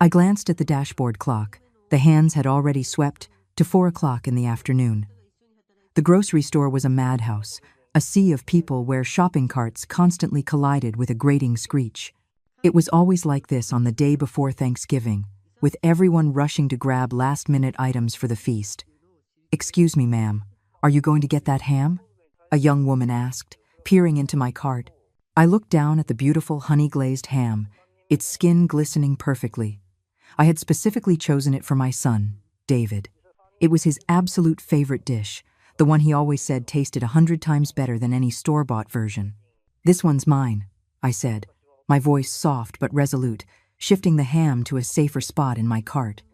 I glanced at the dashboard clock. The hands had already swept to 4 o'clock in the afternoon. The grocery store was a madhouse, a sea of people where shopping carts constantly collided with a grating screech. It was always like this on the day before Thanksgiving, with everyone rushing to grab last-minute items for the feast. "Excuse me, ma'am, are you going to get that ham?" a young woman asked, peering into my cart. I looked down at the beautiful honey-glazed ham, its skin glistening perfectly. I had specifically chosen it for my son, David. It was his absolute favorite dish, the one he always said tasted 100 times better than any store-bought version. "This one's mine," I said, my voice soft but resolute, shifting the ham to a safer spot in my cart.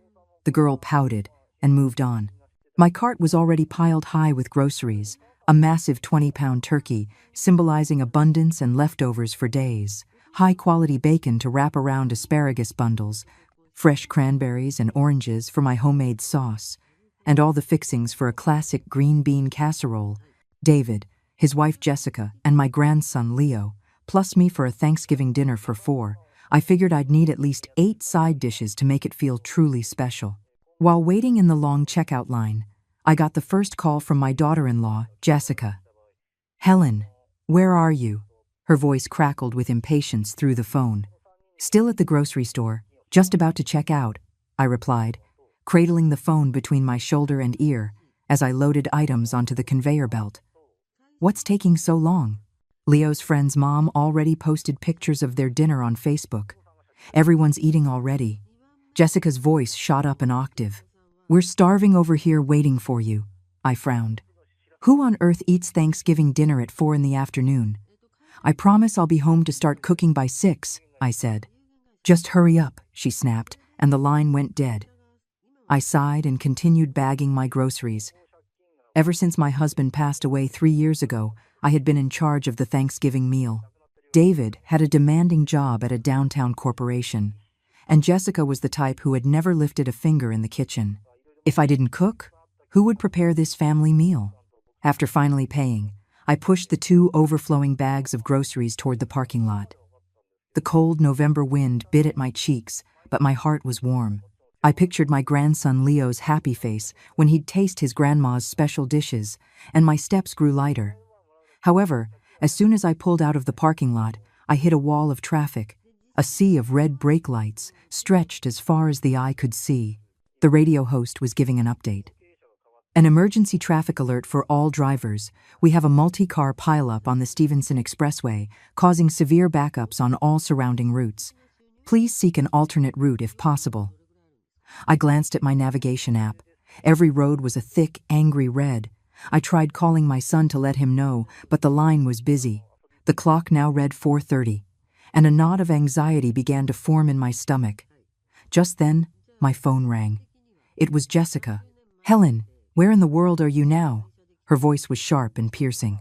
The girl pouted and moved on. My cart was already piled high with groceries, a massive 20-pound turkey, symbolizing abundance and leftovers for days, high-quality bacon to wrap around asparagus bundles, fresh cranberries and oranges for my homemade sauce, and all the fixings for a classic green bean casserole. David, his wife Jessica, and my grandson Leo, plus me for a Thanksgiving dinner for 4. I figured I'd need at least 8 side dishes to make it feel truly special. While waiting in the long checkout line, I got the first call from my daughter-in-law, Jessica. "Helen, where are you?" Her voice crackled with impatience through the phone. "Still at the grocery store, just about to check out," I replied, cradling the phone between my shoulder and ear as I loaded items onto the conveyor belt. "What's taking so long?" Leo's friend's mom already posted pictures of their dinner on Facebook. "Everyone's eating already." Jessica's voice shot up an octave. "We're starving over here waiting for you," I frowned. "Who on earth eats Thanksgiving dinner at 4 in the afternoon? I promise I'll be home to start cooking by 6, I said. "Just hurry up," she snapped, and the line went dead. I sighed and continued bagging my groceries. Ever since my husband passed away 3 years ago, I had been in charge of the Thanksgiving meal. David had a demanding job at a downtown corporation, and Jessica was the type who had never lifted a finger in the kitchen. If I didn't cook, who would prepare this family meal? After finally paying, I pushed the 2 overflowing bags of groceries toward the parking lot. The cold November wind bit at my cheeks, but my heart was warm. I pictured my grandson Leo's happy face when he'd taste his grandma's special dishes, and my steps grew lighter. However, as soon as I pulled out of the parking lot, I hit a wall of traffic. A sea of red brake lights stretched as far as the eye could see. The radio host was giving an update. "An emergency traffic alert for all drivers. We have a multi-car pileup on the Stevenson Expressway, causing severe backups on all surrounding routes. Please seek an alternate route if possible." I glanced at my navigation app. Every road was a thick, angry red. I tried calling my son to let him know, but the line was busy. The clock now read 4:30, and a knot of anxiety began to form in my stomach. Just then, my phone rang. It was Jessica. "Helen, where in the world are you now?" Her voice was sharp and piercing.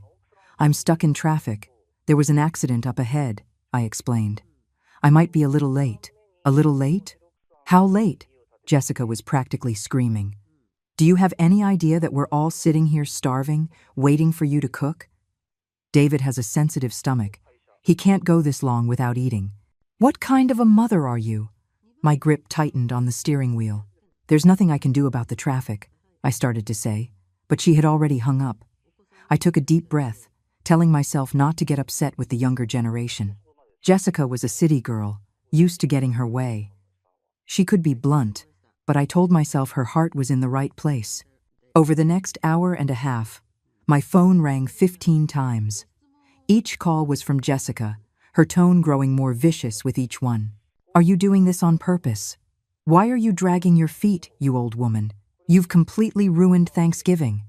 "I'm stuck in traffic. There was an accident up ahead," I explained. "I might be a little late." "A little late? How late?" Jessica was practically screaming. "Do you have any idea that we're all sitting here starving, waiting for you to cook? David has a sensitive stomach. He can't go this long without eating." "What kind of a mother are you?" My grip tightened on the steering wheel. "There's nothing I can do about the traffic," I started to say, but she had already hung up. I took a deep breath, telling myself not to get upset with the younger generation. Jessica was a city girl, used to getting her way. She could be blunt, but I told myself her heart was in the right place. Over the next hour and a half, my phone rang 15 times. Each call was from Jessica, her tone growing more vicious with each one. "Are you doing this on purpose? Why are you dragging your feet, you old woman? You've completely ruined Thanksgiving.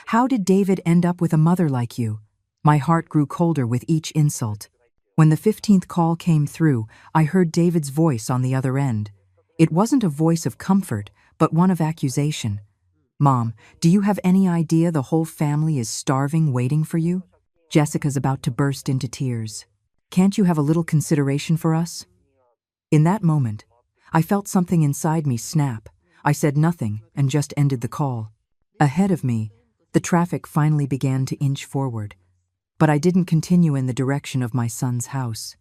How did David end up with a mother like you?" My heart grew colder with each insult. When the 15th call came through, I heard David's voice on the other end. It wasn't a voice of comfort, but one of accusation. "Mom, do you have any idea the whole family is starving waiting for you?" Jessica's about to burst into tears. "Can't you have a little consideration for us?" In that moment, I felt something inside me snap. I said nothing and just ended the call. Ahead of me, the traffic finally began to inch forward, but I didn't continue in the direction of my son's house.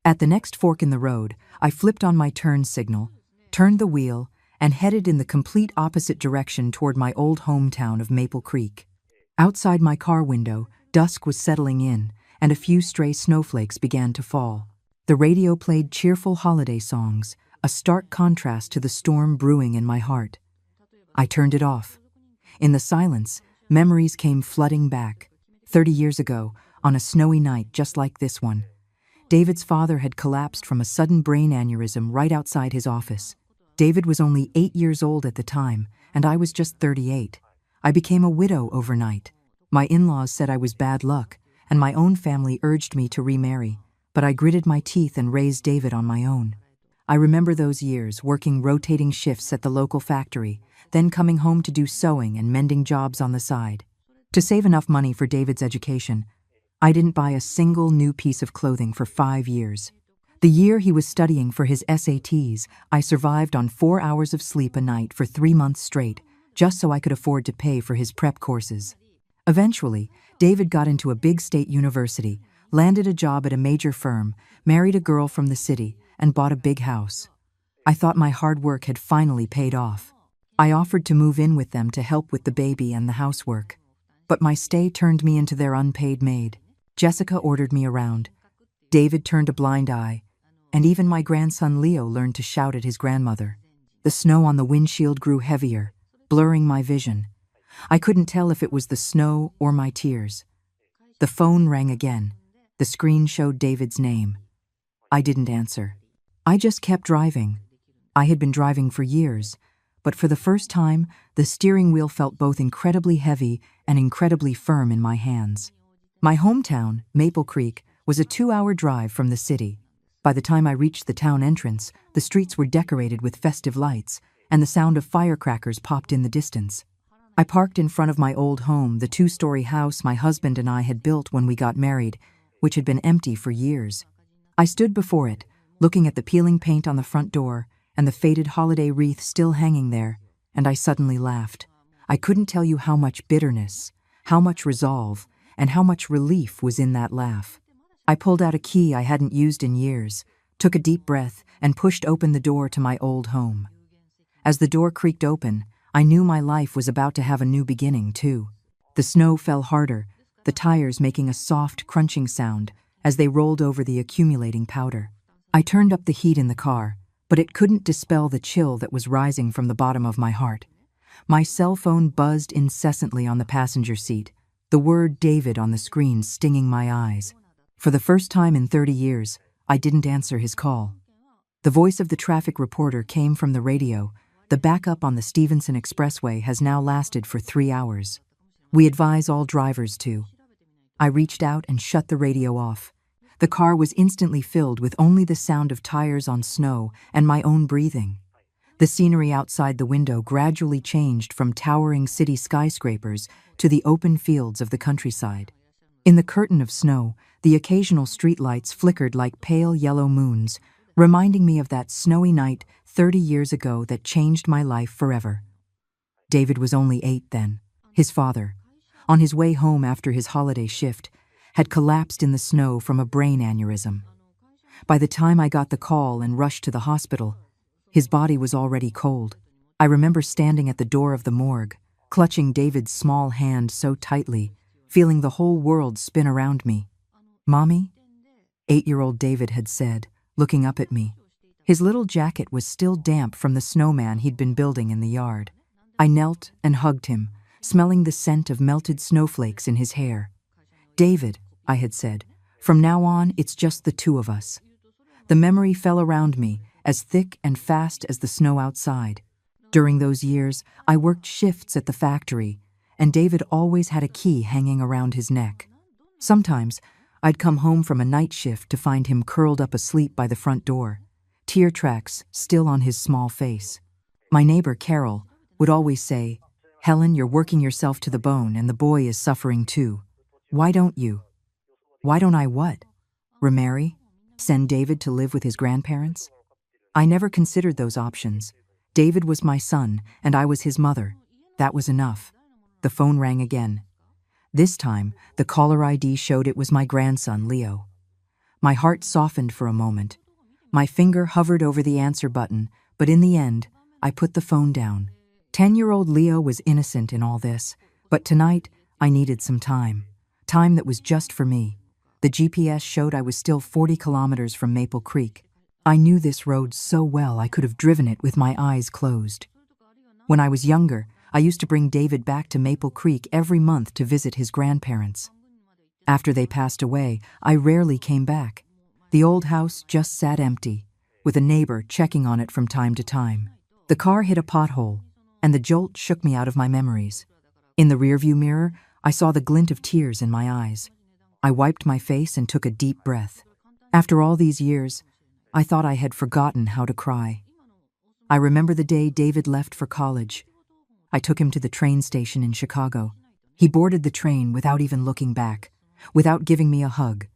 At the next fork in the road, I flipped on my turn signal, turned the wheel, and headed in the complete opposite direction toward my old hometown of Maple Creek. Outside my car window, dusk was settling in, and a few stray snowflakes began to fall. The radio played cheerful holiday songs, a stark contrast to the storm brewing in my heart. I turned it off. In the silence, memories came flooding back. 30 years ago, on a snowy night just like this one, David's father had collapsed from a sudden brain aneurysm right outside his office. David was only 8 years old at the time, and I was just 38. I became a widow overnight. My in-laws said I was bad luck, and my own family urged me to remarry, but I gritted my teeth and raised David on my own. I remember those years, working rotating shifts at the local factory, then coming home to do sewing and mending jobs on the side. To save enough money for David's education, I didn't buy a single new piece of clothing for 5 years. The year he was studying for his SATs, I survived on 4 hours of sleep a night for 3 months straight, just so I could afford to pay for his prep courses. Eventually, David got into a big state university, landed a job at a major firm, married a girl from the city, and bought a big house. I thought my hard work had finally paid off. I offered to move in with them to help with the baby and the housework. But my stay turned me into their unpaid maid. Jessica ordered me around. David turned a blind eye, and even my grandson Leo learned to shout at his grandmother. The snow on the windshield grew heavier, blurring my vision. I couldn't tell if it was the snow or my tears. The phone rang again. The screen showed David's name. I didn't answer. I just kept driving. I had been driving for years, but for the first time, the steering wheel felt both incredibly heavy and incredibly firm in my hands. My hometown, Maple Creek, was a 2-hour drive from the city. By the time I reached the town entrance, the streets were decorated with festive lights, and the sound of firecrackers popped in the distance. I parked in front of my old home, the 2-story house my husband and I had built when we got married, which had been empty for years. I stood before it, looking at the peeling paint on the front door and the faded holiday wreath still hanging there, and I suddenly laughed. I couldn't tell you how much bitterness, how much resolve, and how much relief was in that laugh. I pulled out a key I hadn't used in years, took a deep breath, and pushed open the door to my old home. As the door creaked open, I knew my life was about to have a new beginning, too. The snow fell harder, the tires making a soft, crunching sound as they rolled over the accumulating powder. I turned up the heat in the car, but it couldn't dispel the chill that was rising from the bottom of my heart. My cell phone buzzed incessantly on the passenger seat, the word David on the screen stinging my eyes. For the first time in 30 years, I didn't answer his call. The voice of the traffic reporter came from the radio. The backup on the Stevenson Expressway has now lasted for 3 hours. We advise all drivers to. I reached out and shut the radio off. The car was instantly filled with only the sound of tires on snow and my own breathing. The scenery outside the window gradually changed from towering city skyscrapers to the open fields of the countryside. In the curtain of snow, the occasional streetlights flickered like pale yellow moons, reminding me of that snowy night 30 years ago that changed my life forever. David was only 8 then. His father, on his way home after his holiday shift, had collapsed in the snow from a brain aneurysm. By the time I got the call and rushed to the hospital, his body was already cold. I remember standing at the door of the morgue, clutching David's small hand so tightly, feeling the whole world spin around me. "Mommy?" 8-year-old David had said, looking up at me. His little jacket was still damp from the snowman he'd been building in the yard. I knelt and hugged him, smelling the scent of melted snowflakes in his hair. "David," I had said, "from now on it's just the two of us." The memory fell around me, as thick and fast as the snow outside. During those years, I worked shifts at the factory, and David always had a key hanging around his neck. Sometimes, I'd come home from a night shift to find him curled up asleep by the front door, tear tracks still on his small face. My neighbor, Carol, would always say, "Helen, you're working yourself to the bone and the boy is suffering too. Why don't you?" Why don't I what? Remarry? Send David to live with his grandparents? I never considered those options. David was my son, and I was his mother. That was enough. The phone rang again. This time, the caller ID showed it was my grandson, Leo. My heart softened for a moment. My finger hovered over the answer button, But in the end, I put the phone down. 10-year-old Leo was innocent in all this, but tonight I needed some time. Time that was just for me. The GPS showed I was still 40 kilometers from Maple Creek. I knew this road so well I could have driven it with my eyes closed. When I was younger, I used to bring David back to Maple Creek every month to visit his grandparents. After they passed away, I rarely came back. The old house just sat empty, with a neighbor checking on it from time to time. The car hit a pothole, and the jolt shook me out of my memories. In the rearview mirror, I saw the glint of tears in my eyes. I wiped my face and took a deep breath. After all these years, I thought I had forgotten how to cry. I remember the day David left for college. I took him to the train station in Chicago. He boarded the train without even looking back, without giving me a hug.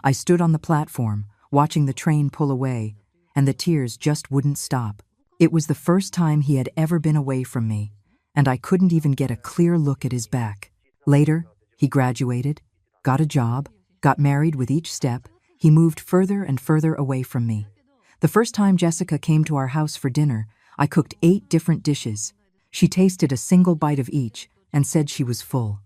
I stood on the platform, watching the train pull away, and the tears just wouldn't stop. It was the first time he had ever been away from me, and I couldn't even get a clear look at his back. Later, he graduated, got a job, got married. With each step, he moved further and further away from me. The first time Jessica came to our house for dinner, I cooked 8 different dishes. She tasted a single bite of each and said she was full.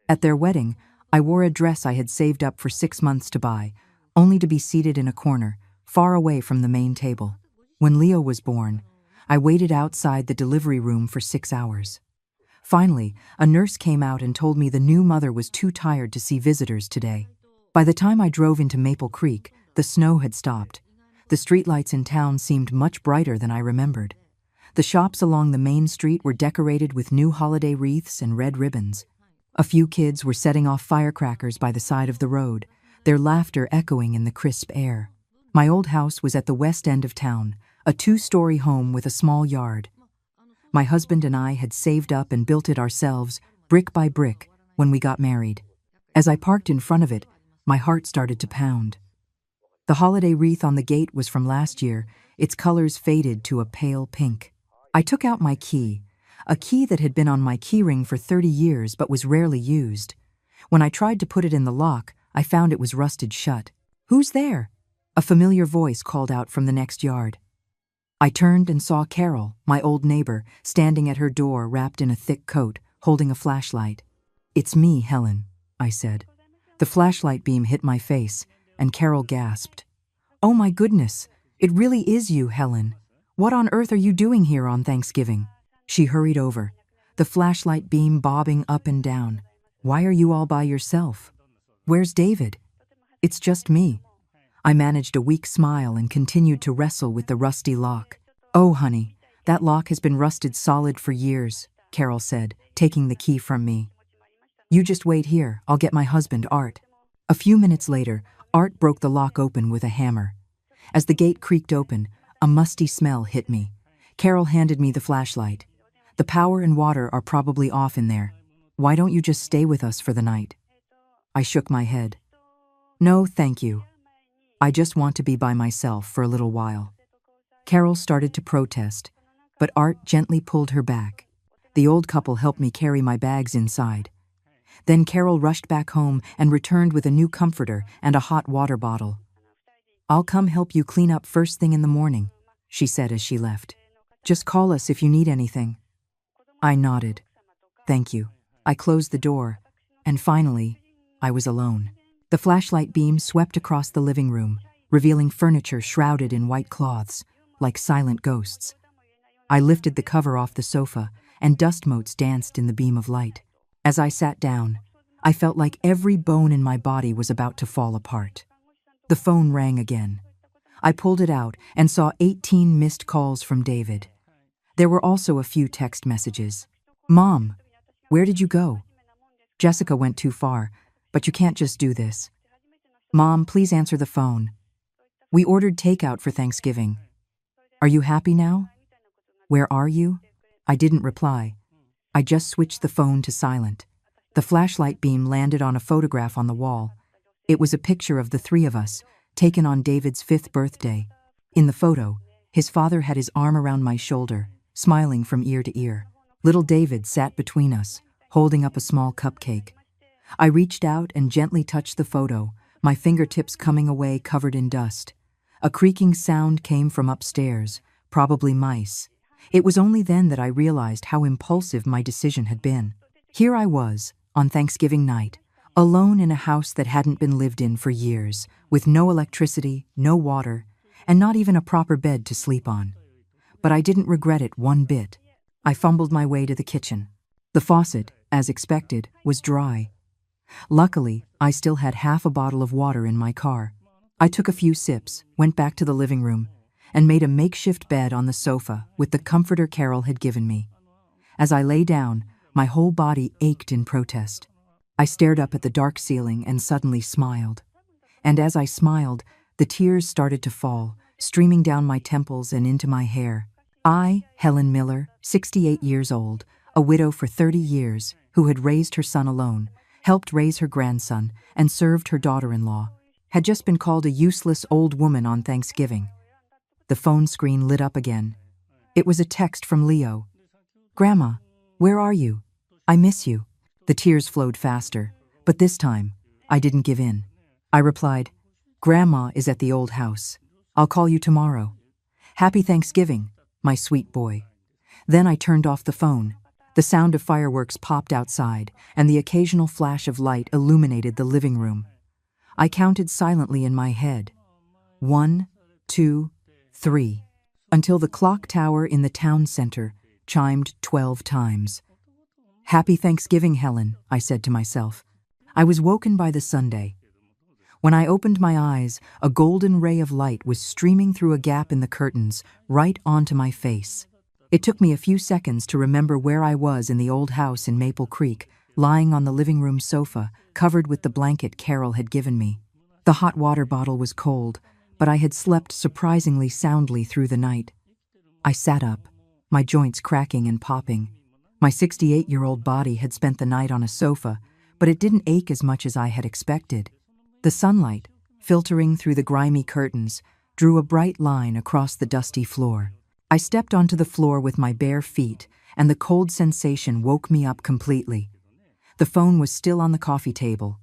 At their wedding, I wore a dress I had saved up for 6 months to buy, only to be seated in a corner, far away from the main table. When Leo was born, I waited outside the delivery room for 6 hours. Finally, a nurse came out and told me the new mother was too tired to see visitors today. By the time I drove into Maple Creek, the snow had stopped. The streetlights in town seemed much brighter than I remembered. The shops along the main street were decorated with new holiday wreaths and red ribbons. A few kids were setting off firecrackers by the side of the road, their laughter echoing in the crisp air. My old house was at the west end of town, a 2-story home with a small yard. My husband and I had saved up and built it ourselves, brick by brick, when we got married. As I parked in front of it, my heart started to pound. The holiday wreath on the gate was from last year, its colors faded to a pale pink. I took out my key, a key that had been on my keyring for 30 years but was rarely used. When I tried to put it in the lock, I found it was rusted shut. "Who's there?" A familiar voice called out from the next yard. I turned and saw Carol, my old neighbor, standing at her door wrapped in a thick coat, holding a flashlight. "It's me, Helen," I said. The flashlight beam hit my face, and Carol gasped. "Oh my goodness, it really is you, Helen. What on earth are you doing here on Thanksgiving?" She hurried over, the flashlight beam bobbing up and down. "Why are you all by yourself? Where's David?" "It's just me." I managed a weak smile and continued to wrestle with the rusty lock. "Oh, honey, that lock has been rusted solid for years," Carol said, taking the key from me. "You just wait here, I'll get my husband, Art." A few minutes later, Art broke the lock open with a hammer. As the gate creaked open, a musty smell hit me. Carol handed me the flashlight. "The power and water are probably off in there. Why don't you just stay with us for the night?" I shook my head. "No, thank you. I just want to be by myself for a little while." Carol started to protest, but Art gently pulled her back. The old couple helped me carry my bags inside. Then Carol rushed back home and returned with a new comforter and a hot water bottle. "I'll come help you clean up first thing in the morning," she said as she left. "Just call us if you need anything." I nodded. "Thank you." I closed the door, and finally, I was alone. The flashlight beam swept across the living room, revealing furniture shrouded in white cloths, like silent ghosts. I lifted the cover off the sofa, and dust motes danced in the beam of light. As I sat down, I felt like every bone in my body was about to fall apart. The phone rang again. I pulled it out and saw 18 missed calls from David. There were also a few text messages. "Mom, where did you go? Jessica went too far, but you can't just do this. Mom, please answer the phone. We ordered takeout for Thanksgiving. Are you happy now? Where are you?" I didn't reply. I just switched the phone to silent. The flashlight beam landed on a photograph on the wall. It was a picture of the 3 of us, taken on David's 5th birthday. In the photo, his father had his arm around my shoulder, smiling from ear to ear. Little David sat between us, holding up a small cupcake. I reached out and gently touched the photo, my fingertips coming away covered in dust. A creaking sound came from upstairs, probably mice. It was only then that I realized how impulsive my decision had been. Here I was, on Thanksgiving night, alone in a house that hadn't been lived in for years, with no electricity, no water, and not even a proper bed to sleep on. But I didn't regret it one bit. I fumbled my way to the kitchen. The faucet, as expected, was dry. Luckily, I still had half a bottle of water in my car. I took a few sips, went back to the living room, and made a makeshift bed on the sofa with the comforter Carol had given me. As I lay down, my whole body ached in protest. I stared up at the dark ceiling and suddenly smiled. And as I smiled, the tears started to fall, streaming down my temples and into my hair. I, Helen Miller, 68 years old, a widow for 30 years, who had raised her son alone, helped raise her grandson, and served her daughter-in-law, had just been called a useless old woman on Thanksgiving. The phone screen lit up again. It was a text from Leo. "Grandma, where are you? I miss you." The tears flowed faster, but this time, I didn't give in. I replied, "Grandma is at the old house. I'll call you tomorrow. Happy Thanksgiving, my sweet boy." Then I turned off the phone. The sound of fireworks popped outside, and the occasional flash of light illuminated the living room. I counted silently in my head. 1, 2, 3, until the clock tower in the town center chimed 12 times. "Happy Thanksgiving, Helen," I said to myself. I was woken by the Sunday. When I opened my eyes, a golden ray of light was streaming through a gap in the curtains, right onto my face. It took me a few seconds to remember where I was in the old house in Maple Creek, lying on the living room sofa, covered with the blanket Carol had given me. The hot water bottle was cold, but I had slept surprisingly soundly through the night. I sat up, my joints cracking and popping. My 68-year-old body had spent the night on a sofa, but it didn't ache as much as I had expected. The sunlight, filtering through the grimy curtains, drew a bright line across the dusty floor. I stepped onto the floor with my bare feet, and the cold sensation woke me up completely. The phone was still on the coffee table.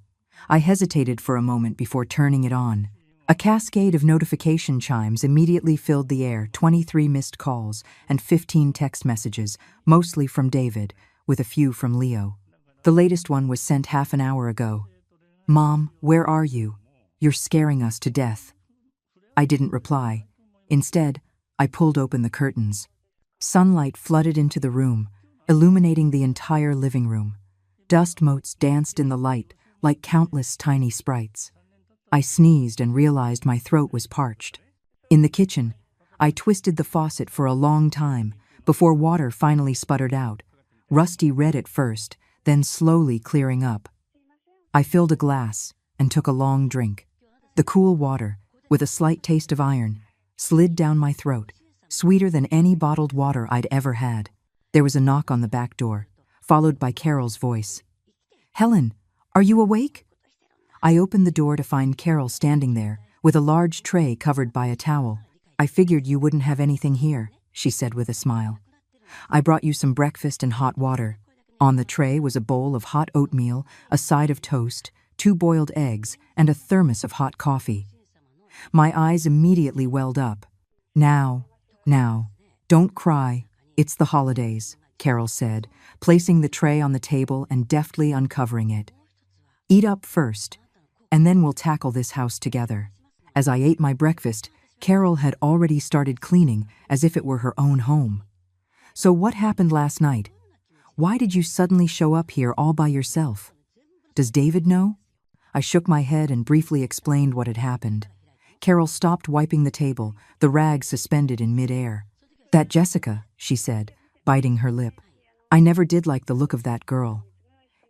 I hesitated for a moment before turning it on. A cascade of notification chimes immediately filled the air, 23 missed calls and 15 text messages, mostly from David, with a few from Leo. The latest one was sent half an hour ago. "Mom, where are you? You're scaring us to death." I didn't reply. Instead, I pulled open the curtains. Sunlight flooded into the room, illuminating the entire living room. Dust motes danced in the light like countless tiny sprites. I sneezed and realized my throat was parched. In the kitchen, I twisted the faucet for a long time before water finally sputtered out, rusty red at first, then slowly clearing up. I filled a glass and took a long drink. The cool water, with a slight taste of iron, slid down my throat, sweeter than any bottled water I'd ever had. There was a knock on the back door, followed by Carol's voice. "Helen, are you awake?" I opened the door to find Carol standing there, with a large tray covered by a towel. "I figured you wouldn't have anything here," she said with a smile. "I brought you some breakfast and hot water." On the tray was a bowl of hot oatmeal, a side of toast, 2 boiled eggs, and a thermos of hot coffee. My eyes immediately welled up. Now, don't cry. It's the holidays," Carol said, placing the tray on the table and deftly uncovering it. "Eat up first, and then we'll tackle this house together." As I ate my breakfast, Carol had already started cleaning as if it were her own home. "So what happened last night? Why did you suddenly show up here all by yourself? Does David know?" I shook my head and briefly explained what had happened. Carol stopped wiping the table, the rag suspended in midair. "That Jessica," she said, biting her lip. "I never did like the look of that girl."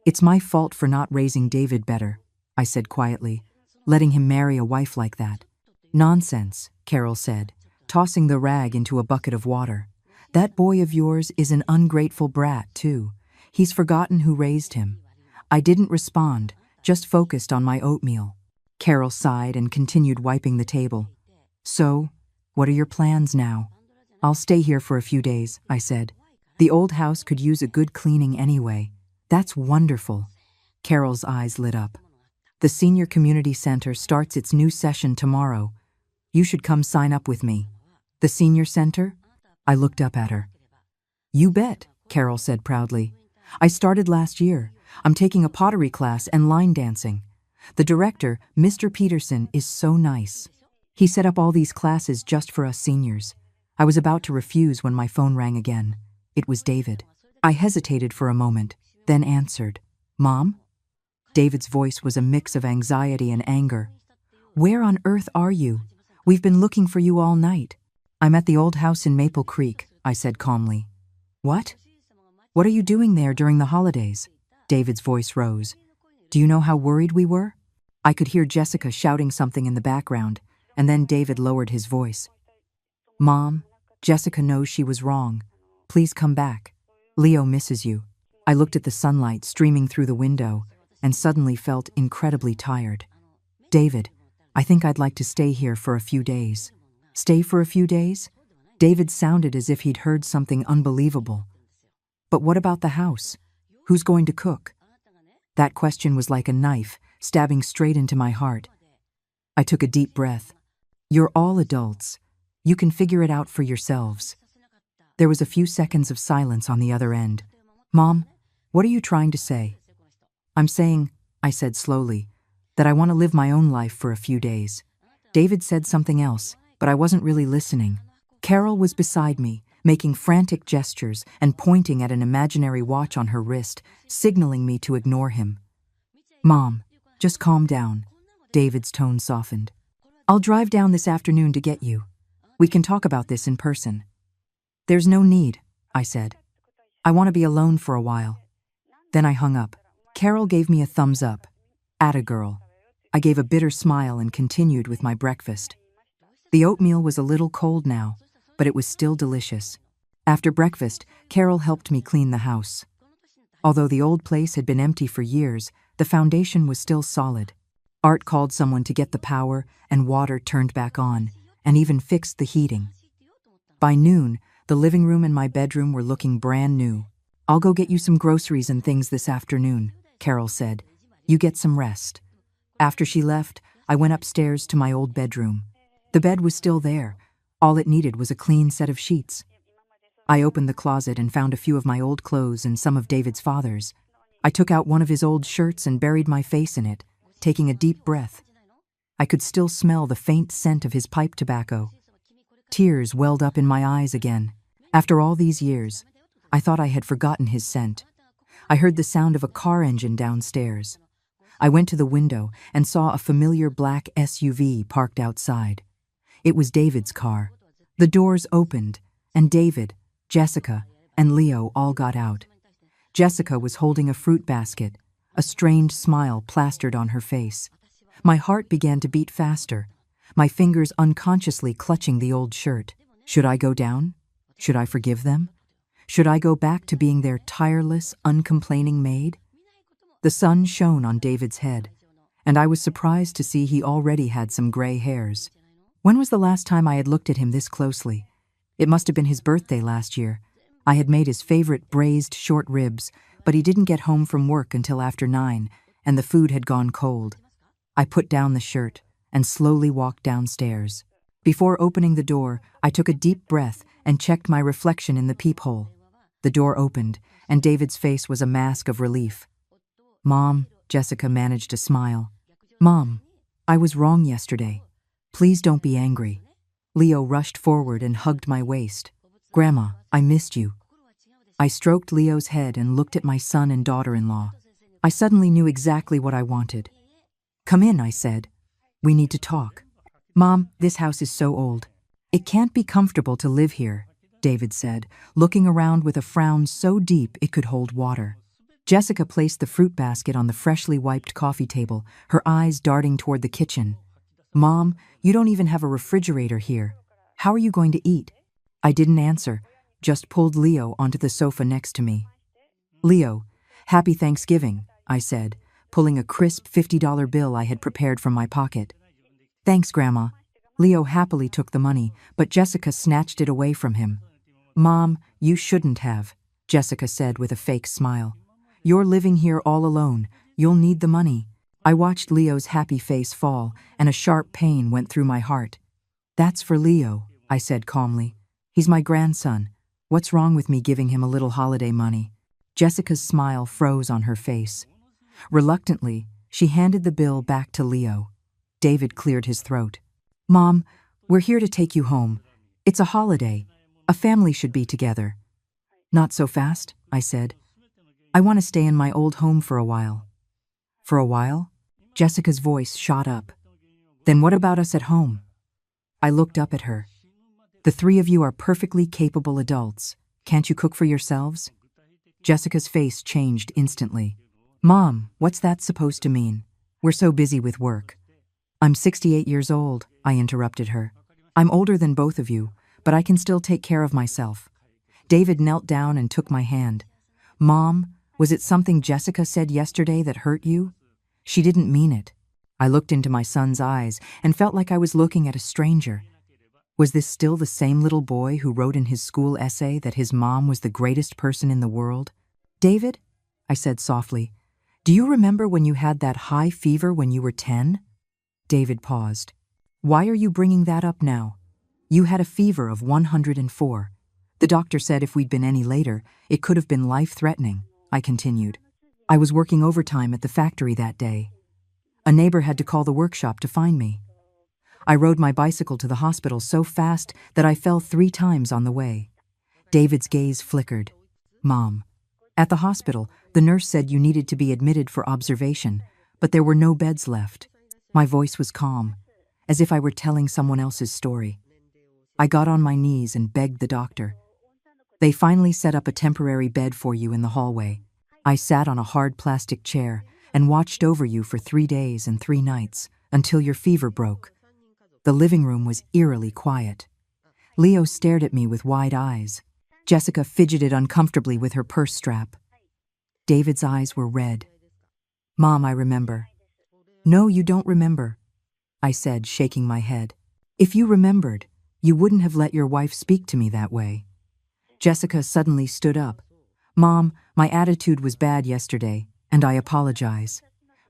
"It's my fault for not raising David better," I said quietly, "letting him marry a wife like that." "Nonsense," Carol said, tossing the rag into a bucket of water. "That boy of yours is an ungrateful brat, too. He's forgotten who raised him." I didn't respond, just focused on my oatmeal. Carol sighed and continued wiping the table. "So, what are your plans now?" "I'll stay here for a few days," I said. "The old house could use a good cleaning anyway." "That's wonderful." Carol's eyes lit up. "The Senior Community Center starts its new session tomorrow. You should come sign up with me." "The Senior Center? I looked up at her. You bet, Carol said proudly. I started last year. I'm taking a pottery class and line dancing. The director, Mr. Peterson, is so nice. He set up all these classes just for us seniors. I was about to refuse when my phone rang again. It was David. I hesitated for a moment, then answered. Mom? David's voice was a mix of anxiety and anger. Where on earth are you? We've been looking for you all night. I'm at the old house in Maple Creek, I said calmly. What? What are you doing there during the holidays? David's voice rose. Do you know how worried we were? I could hear Jessica shouting something in the background, and then David lowered his voice. Mom, Jessica knows she was wrong. Please come back. Leo misses you. I looked at the sunlight streaming through the window and suddenly felt incredibly tired. David, I think I'd like to stay here for a few days. Stay for a few days? David sounded as if he'd heard something unbelievable. But what about the house? Who's going to cook? That question was like a knife, stabbing straight into my heart. I took a deep breath. You're all adults. You can figure it out for yourselves. There was a few seconds of silence on the other end. Mom, what are you trying to say? I'm saying, I said slowly, that I want to live my own life for a few days. David said something else, but I wasn't really listening. Carol was beside me, making frantic gestures and pointing at an imaginary watch on her wrist, signaling me to ignore him. Mom, just calm down. David's tone softened. I'll drive down this afternoon to get you. We can talk about this in person. There's no need, I said. I want to be alone for a while. Then I hung up. Carol gave me a thumbs up. Atta girl. I gave a bitter smile and continued with my breakfast. The oatmeal was a little cold now, but it was still delicious. After breakfast, Carol helped me clean the house. Although the old place had been empty for years, the foundation was still solid. Art called someone to get the power and water turned back on, and even fixed the heating. By noon, the living room and my bedroom were looking brand new. I'll go get you some groceries and things this afternoon, Carol said. You get some rest. After she left, I went upstairs to my old bedroom. The bed was still there. All it needed was a clean set of sheets. I opened the closet and found a few of my old clothes and some of David's father's. I took out one of his old shirts and buried my face in it, taking a deep breath. I could still smell the faint scent of his pipe tobacco. Tears welled up in my eyes again. After all these years, I thought I had forgotten his scent. I heard the sound of a car engine downstairs. I went to the window and saw a familiar black SUV parked outside. It was David's car. The doors opened, and David, Jessica, and Leo all got out. Jessica was holding a fruit basket, a strained smile plastered on her face. My heart began to beat faster, my fingers unconsciously clutching the old shirt. Should I go down? Should I forgive them? Should I go back to being their tireless, uncomplaining maid? The sun shone on David's head, and I was surprised to see he already had some gray hairs. When was the last time I had looked at him this closely? It must have been his birthday last year. I had made his favorite braised short ribs, but he didn't get home from work until after 9, and the food had gone cold. I put down the shirt and slowly walked downstairs. Before opening the door, I took a deep breath and checked my reflection in the peephole. The door opened, and David's face was a mask of relief. Mom, Jessica managed to smile. Mom, I was wrong yesterday. Please don't be angry. Leo rushed forward and hugged my waist. Grandma, I missed you. I stroked Leo's head and looked at my son and daughter-in-law. I suddenly knew exactly what I wanted. Come in, I said. We need to talk. Mom, this house is so old. It can't be comfortable to live here, David said, looking around with a frown so deep it could hold water. Jessica placed the fruit basket on the freshly wiped coffee table, her eyes darting toward the kitchen. Mom, you don't even have a refrigerator here. How are you going to eat? I didn't answer, just pulled Leo onto the sofa next to me. Leo, happy Thanksgiving, I said, pulling a crisp $50 bill I had prepared from my pocket. Thanks, Grandma. Leo happily took the money, but Jessica snatched it away from him. Mom, you shouldn't have, Jessica said with a fake smile. You're living here all alone. You'll need the money. I watched Leo's happy face fall, and a sharp pain went through my heart. That's for Leo, I said calmly. He's my grandson. What's wrong with me giving him a little holiday money? Jessica's smile froze on her face. Reluctantly, she handed the bill back to Leo. David cleared his throat. Mom, we're here to take you home. It's a holiday. A family should be together. Not so fast, I said. I want to stay in my old home for a while. For a while? Jessica's voice shot up. Then what about us at home? I looked up at her. The three of you are perfectly capable adults. Can't you cook for yourselves? Jessica's face changed instantly. Mom, what's that supposed to mean? We're so busy with work. I'm 68 years old, I interrupted her. I'm older than both of you, but I can still take care of myself. David knelt down and took my hand. Mom, was it something Jessica said yesterday that hurt you? She didn't mean it. I looked into my son's eyes and felt like I was looking at a stranger. Was this still the same little boy who wrote in his school essay that his mom was the greatest person in the world? David, I said softly, do you remember when you had that high fever when you were 10? David paused. Why are you bringing that up now? You had a fever of 104. The doctor said if we'd been any later, it could have been life-threatening, I continued. I was working overtime at the factory that day. A neighbor had to call the workshop to find me. I rode my bicycle to the hospital so fast that I fell 3 times on the way. David's gaze flickered. Mom. At the hospital, the nurse said you needed to be admitted for observation, but there were no beds left. My voice was calm, as if I were telling someone else's story. I got on my knees and begged the doctor. They finally set up a temporary bed for you in the hallway. I sat on a hard plastic chair and watched over you for 3 days and 3 nights until your fever broke. The living room was eerily quiet. Leo stared at me with wide eyes. Jessica fidgeted uncomfortably with her purse strap. David's eyes were red. Mom, I remember. No, you don't remember, I said, shaking my head. If you remembered, you wouldn't have let your wife speak to me that way. Jessica suddenly stood up. Mom, my attitude was bad yesterday, and I apologize.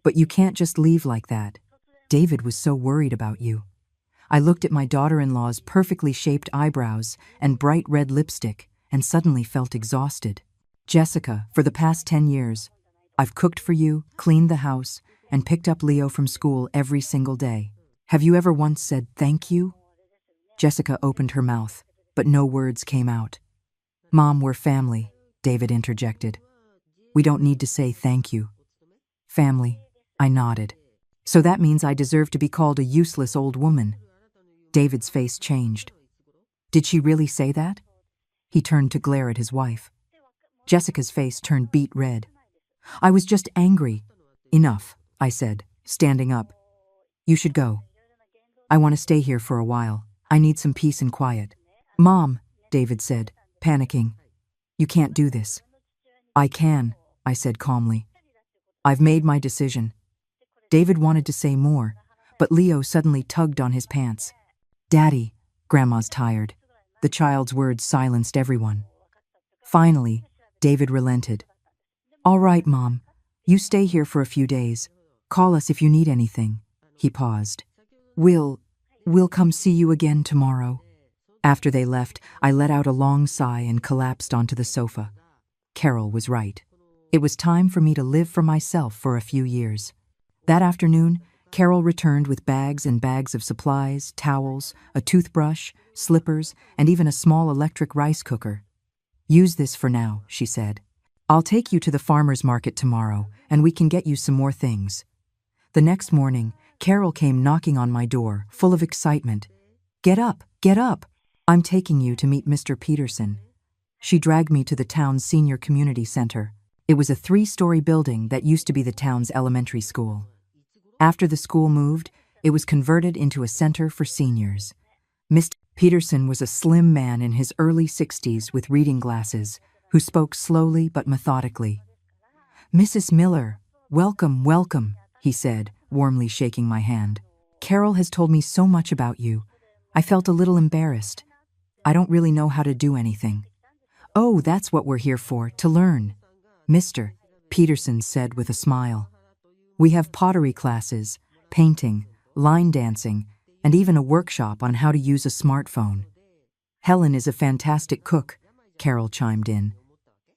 But you can't just leave like that. David was so worried about you. I looked at my daughter-in-law's perfectly shaped eyebrows and bright red lipstick and suddenly felt exhausted. Jessica, for the past 10 years, I've cooked for you, cleaned the house, and picked up Leo from school every single day. Have you ever once said thank you? Jessica opened her mouth, but no words came out. Mom, we're family, David interjected. We don't need to say thank you. Family, I nodded. So that means I deserve to be called a useless old woman. David's face changed. Did she really say that? He turned to glare at his wife. Jessica's face turned beet red. I was just angry. Enough, I said, standing up. You should go. I want to stay here for a while. I need some peace and quiet. Mom, David said, panicking. You can't do this. I can, I said calmly. I've made my decision. David wanted to say more, but Leo suddenly tugged on his pants. Daddy, Grandma's tired. The child's words silenced everyone. Finally, David relented. All right, Mom. You stay here for a few days. Call us if you need anything. He paused. We'll come see you again tomorrow. After they left, I let out a long sigh and collapsed onto the sofa. Carol was right. It was time for me to live for myself for a few years. That afternoon, Carol returned with bags and bags of supplies, towels, a toothbrush, slippers, and even a small electric rice cooker. Use this for now, she said. I'll take you to the farmer's market tomorrow, and we can get you some more things. The next morning, Carol came knocking on my door, full of excitement. Get up, get up. I'm taking you to meet Mr. Peterson. She dragged me to the town's senior community center. It was a 3-story building that used to be the town's elementary school. After the school moved, it was converted into a center for seniors. Mr. Peterson was a slim man in his early 60s with reading glasses, who spoke slowly but methodically. Mrs. Miller, welcome, welcome, he said, warmly shaking my hand. Carol has told me so much about you. I felt a little embarrassed. I don't really know how to do anything. Oh, that's what we're here for, to learn, Mr. Peterson said with a smile. We have pottery classes, painting, line dancing, and even a workshop on how to use a smartphone. Helen is a fantastic cook, Carol chimed in.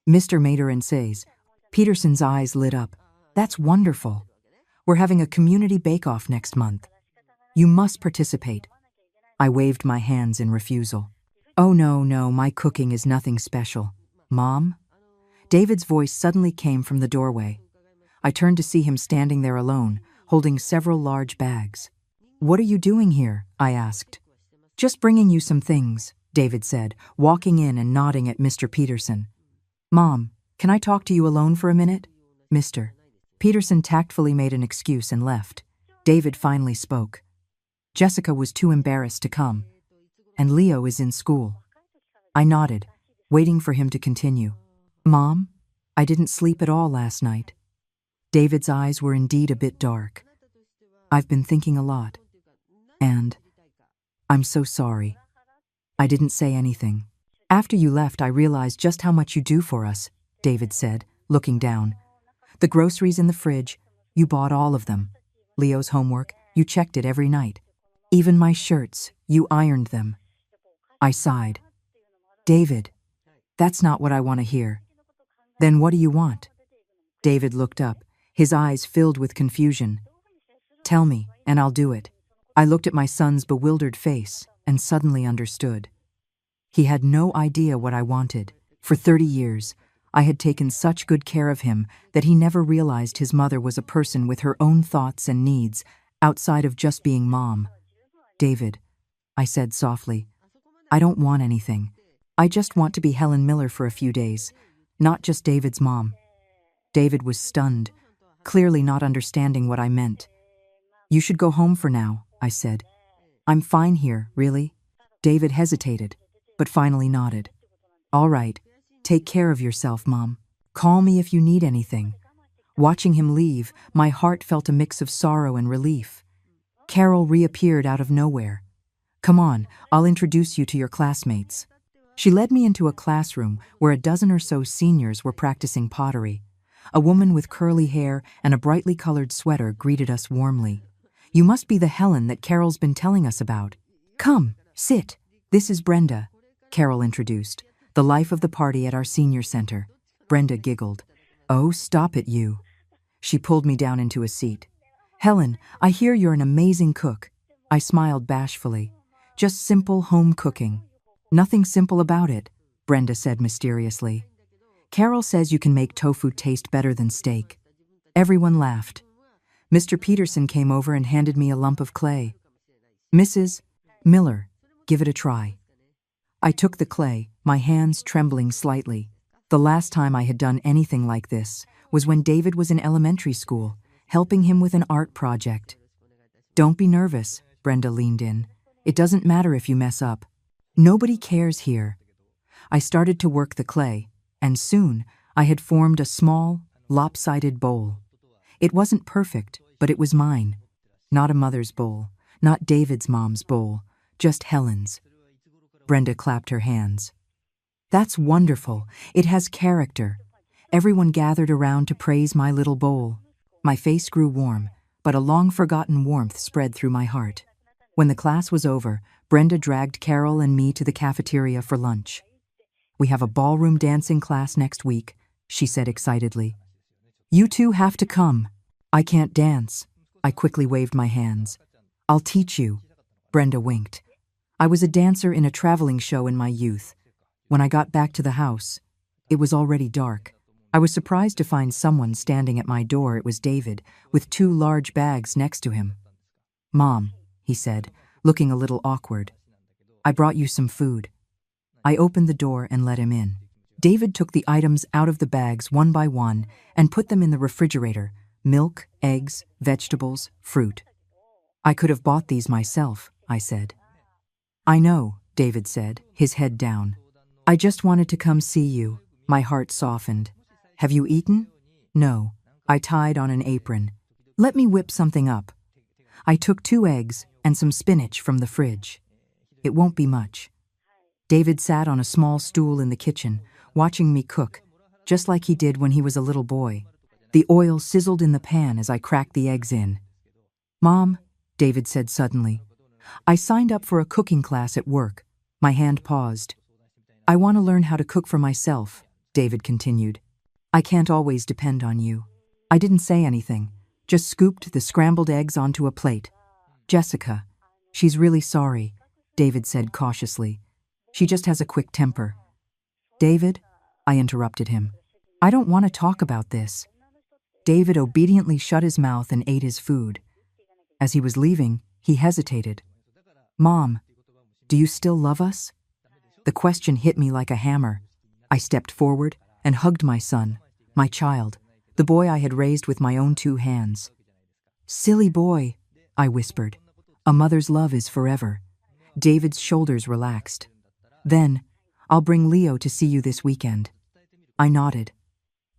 Mr. Maderin says. Peterson's eyes lit up. That's wonderful. We're having a community bake-off next month. You must participate. I waved my hands in refusal. Oh no, my cooking is nothing special. Mom? David's voice suddenly came from the doorway. I turned to see him standing there alone, holding several large bags. What are you doing here? I asked. Just bringing you some things, David said, walking in and nodding at Mr. Peterson. Mom, can I talk to you alone for a minute? Mr. Peterson tactfully made an excuse and left. David finally spoke. Jessica was too embarrassed to come. And Leo is in school. I nodded, waiting for him to continue. Mom, I didn't sleep at all last night. David's eyes were indeed a bit dark. I've been thinking a lot. And I'm so sorry. I didn't say anything. After you left, I realized just how much you do for us, David said, looking down. The groceries in the fridge, you bought all of them. Leo's homework, you checked it every night. Even my shirts, you ironed them. I sighed. David, that's not what I want to hear. Then what do you want? David looked up, his eyes filled with confusion. Tell me, and I'll do it. I looked at my son's bewildered face and suddenly understood. He had no idea what I wanted. For 30 years, I had taken such good care of him that he never realized his mother was a person with her own thoughts and needs outside of just being mom. David, I said softly, I don't want anything. I just want to be Helen Miller for a few days, not just David's mom. David was stunned, clearly not understanding what I meant. You should go home for now, I said. I'm fine here, really? David hesitated, but finally nodded. All right, take care of yourself, Mom. Call me if you need anything. Watching him leave, my heart felt a mix of sorrow and relief. Carol reappeared out of nowhere. Come on, I'll introduce you to your classmates. She led me into a classroom where a dozen or so seniors were practicing pottery. A woman with curly hair and a brightly colored sweater greeted us warmly. You must be the Helen that Carol's been telling us about. Come, sit. This is Brenda, Carol introduced, the life of the party at our senior center. Brenda giggled. Oh, stop it, you. She pulled me down into a seat. Helen, I hear you're an amazing cook. I smiled bashfully. Just simple home cooking. Nothing simple about it, Brenda said mysteriously. Carol says you can make tofu taste better than steak. Everyone laughed. Mr. Peterson came over and handed me a lump of clay. Mrs. Miller, give it a try. I took the clay, my hands trembling slightly. The last time I had done anything like this was when David was in elementary school, helping him with an art project. Don't be nervous, Brenda leaned in. It doesn't matter if you mess up. Nobody cares here. I started to work the clay, and soon I had formed a small, lopsided bowl. It wasn't perfect, but it was mine. Not a mother's bowl, not David's mom's bowl, just Helen's. Brenda clapped her hands. That's wonderful. It has character. Everyone gathered around to praise my little bowl. My face grew warm, but a long-forgotten warmth spread through my heart. When the class was over, Brenda dragged Carol and me to the cafeteria for lunch. We have a ballroom dancing class next week, she said excitedly. You two have to come. I can't dance. I quickly waved my hands. I'll teach you. Brenda winked. I was a dancer in a traveling show in my youth. When I got back to the house, it was already dark. I was surprised to find someone standing at my door. It was David, with 2 large bags next to him. Mom, he said, looking a little awkward. I brought you some food. I opened the door and let him in. David took the items out of the bags one by one and put them in the refrigerator: milk, eggs, vegetables, fruit. I could have bought these myself, I said. I know, David said, his head down. I just wanted to come see you. My heart softened. Have you eaten? No. I tied on an apron. Let me whip something up. I took 2 eggs and some spinach from the fridge. It won't be much. David sat on a small stool in the kitchen, watching me cook, just like he did when he was a little boy. The oil sizzled in the pan as I cracked the eggs in. Mom, David said suddenly, I signed up for a cooking class at work. My hand paused. I want to learn how to cook for myself, David continued. I can't always depend on you. I didn't say anything, just scooped the scrambled eggs onto a plate. Jessica, she's really sorry, David said cautiously. She just has a quick temper. David, I interrupted him. I don't want to talk about this. David obediently shut his mouth and ate his food. As he was leaving, he hesitated. Mom, do you still love us? The question hit me like a hammer. I stepped forward and hugged my son, my child, the boy I had raised with my own 2 hands. Silly boy, I whispered. A mother's love is forever. David's shoulders relaxed. Then, I'll bring Leo to see you this weekend. I nodded.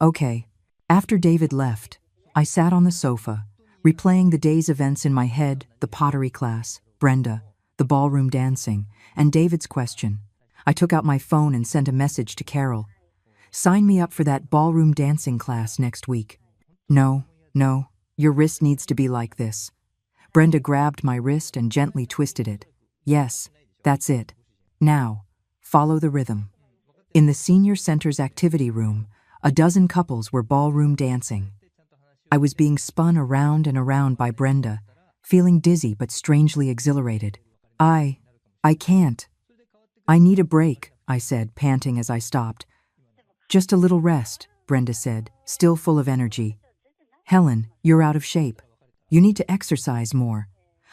Okay. After David left, I sat on the sofa, replaying the day's events in my head, the pottery class, Brenda, the ballroom dancing, and David's question. I took out my phone and sent a message to Carol. Sign me up for that ballroom dancing class next week. No, your wrist needs to be like this. Brenda grabbed my wrist and gently twisted it. Yes, that's it. Now, follow the rhythm. In the senior center's activity room, a dozen couples were ballroom dancing. I was being spun around and around by Brenda, feeling dizzy but strangely exhilarated. I can't. I need a break, I said, panting as I stopped. Just a little rest, Brenda said, still full of energy. Helen, you're out of shape. You need to exercise more.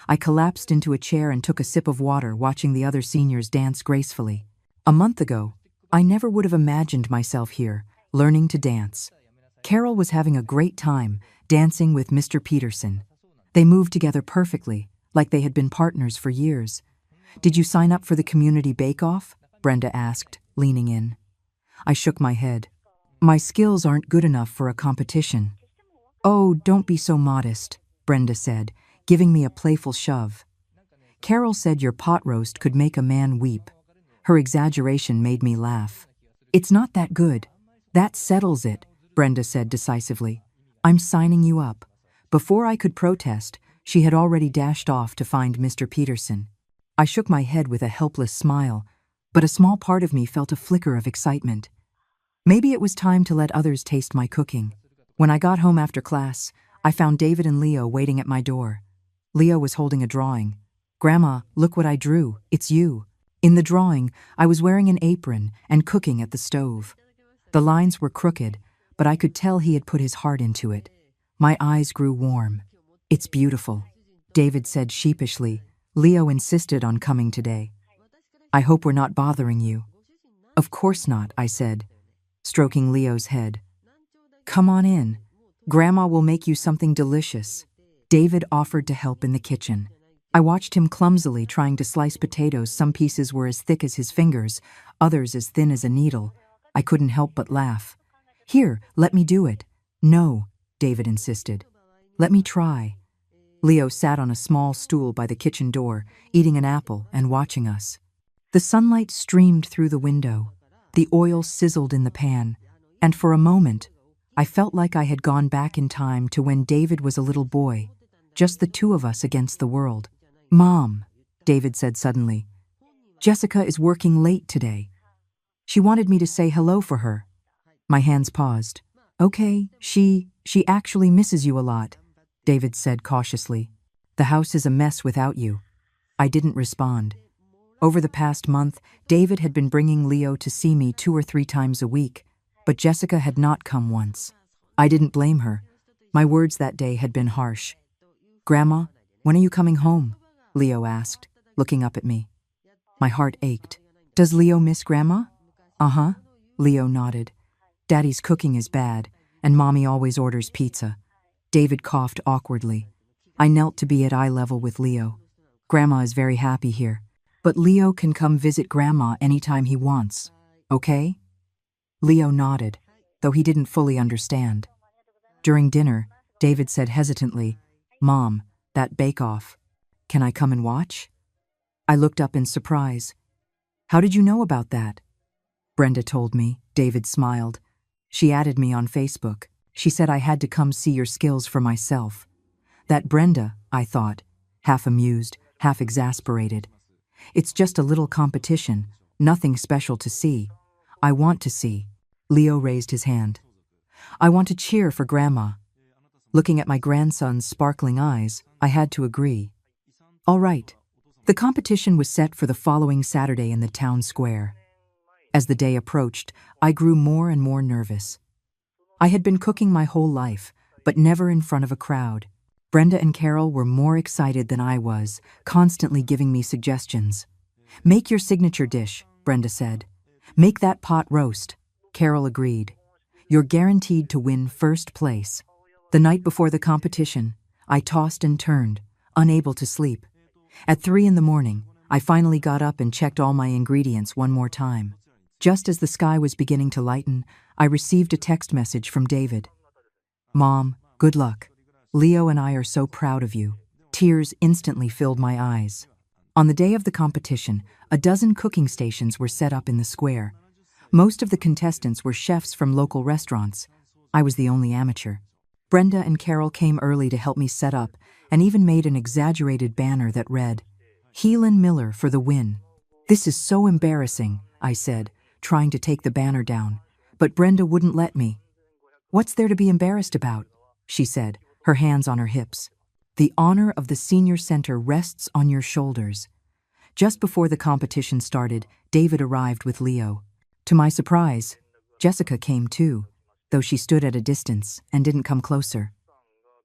I collapsed into a chair and took a sip of water, watching the other seniors dance gracefully. A month ago, I never would have imagined myself here, learning to dance. Carol was having a great time, dancing with Mr. Peterson. They moved together perfectly, like they had been partners for years. Did you sign up for the community bake-off? Brenda asked, leaning in. I shook my head. My skills aren't good enough for a competition. Oh, don't be so modest, Brenda said, giving me a playful shove. Carol said your pot roast could make a man weep. Her exaggeration made me laugh. It's not that good. That settles it, Brenda said decisively. I'm signing you up. Before I could protest, she had already dashed off to find Mr. Peterson. I shook my head with a helpless smile, but a small part of me felt a flicker of excitement. Maybe it was time to let others taste my cooking. When I got home after class, I found David and Leo waiting at my door. Leo was holding a drawing. Grandma, look what I drew. It's you. In the drawing, I was wearing an apron and cooking at the stove. The lines were crooked, but I could tell he had put his heart into it. My eyes grew warm. It's beautiful, David said sheepishly. Leo insisted on coming today. I hope we're not bothering you. Of course not, I said, stroking Leo's head. Come on in. Grandma will make you something delicious. David offered to help in the kitchen. I watched him clumsily trying to slice potatoes. Some pieces were as thick as his fingers, others as thin as a needle. I couldn't help but laugh. Here, let me do it. No, David insisted. Let me try. Leo sat on a small stool by the kitchen door, eating an apple and watching us. The sunlight streamed through the window. The oil sizzled in the pan, and for a moment, I felt like I had gone back in time to when David was a little boy, just the 2 of us against the world. Mom, David said suddenly, Jessica is working late today. She wanted me to say hello for her. My hands paused. Okay, she actually misses you a lot, David said cautiously. The house is a mess without you. I didn't respond. Over the past month, David had been bringing Leo to see me 2 or 3 times a week, but Jessica had not come once. I didn't blame her. My words that day had been harsh. Grandma, when are you coming home? Leo asked, looking up at me. My heart ached. Does Leo miss Grandma? Uh-huh, Leo nodded. Daddy's cooking is bad, and Mommy always orders pizza. David coughed awkwardly. I knelt to be at eye level with Leo. Grandma is very happy here, but Leo can come visit Grandma anytime he wants, okay? Leo nodded, though he didn't fully understand. During dinner, David said hesitantly, Mom, that bake-off. Can I come and watch? I looked up in surprise. How did you know about that? Brenda told me, David smiled. She added me on Facebook. She said I had to come see your skills for myself. That Brenda, I thought, half amused, half exasperated. It's just a little competition, nothing special to see. I want to see. Leo raised his hand. I want to cheer for Grandma. Looking at my grandson's sparkling eyes, I had to agree. All right. The competition was set for the following Saturday in the town square. As the day approached, I grew more and more nervous. I had been cooking my whole life, but never in front of a crowd. Brenda and Carol were more excited than I was, constantly giving me suggestions. Make your signature dish, Brenda said. Make that pot roast. Carol agreed. You're guaranteed to win first place. The night before the competition, I tossed and turned, unable to sleep. At 3 a.m, I finally got up and checked all my ingredients one more time. Just as the sky was beginning to lighten, I received a text message from David. Mom, good luck. Leo and I are so proud of you. Tears instantly filled my eyes. On the day of the competition, a dozen cooking stations were set up in the square. Most of the contestants were chefs from local restaurants. I was the only amateur. Brenda and Carol came early to help me set up and even made an exaggerated banner that read, Helen Miller for the win. This is so embarrassing, I said, trying to take the banner down, but Brenda wouldn't let me. What's there to be embarrassed about? She said, her hands on her hips. The honor of the senior center rests on your shoulders. Just before the competition started, David arrived with Leo. To my surprise, Jessica came too, though she stood at a distance and didn't come closer.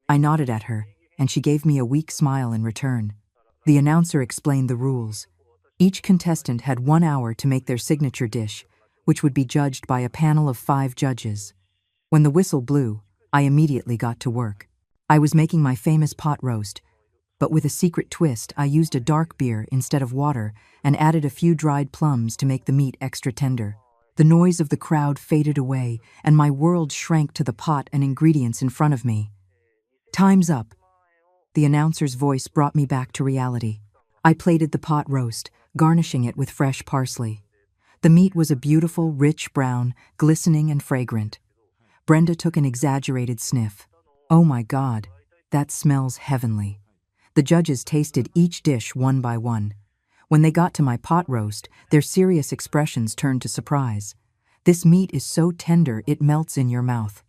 I nodded at her, and she gave me a weak smile in return. The announcer explained the rules. Each contestant had 1 hour to make their signature dish, which would be judged by a panel of 5 judges. When the whistle blew, I immediately got to work. I was making my famous pot roast, but with a secret twist, I used a dark beer instead of water and added a few dried plums to make the meat extra tender. The noise of the crowd faded away, and my world shrank to the pot and ingredients in front of me. Time's up. The announcer's voice brought me back to reality. I plated the pot roast, garnishing it with fresh parsley. The meat was a beautiful, rich brown, glistening and fragrant. Brenda took an exaggerated sniff. Oh my God, that smells heavenly. The judges tasted each dish one by one. When they got to my pot roast, their serious expressions turned to surprise. This meat is so tender it melts in your mouth.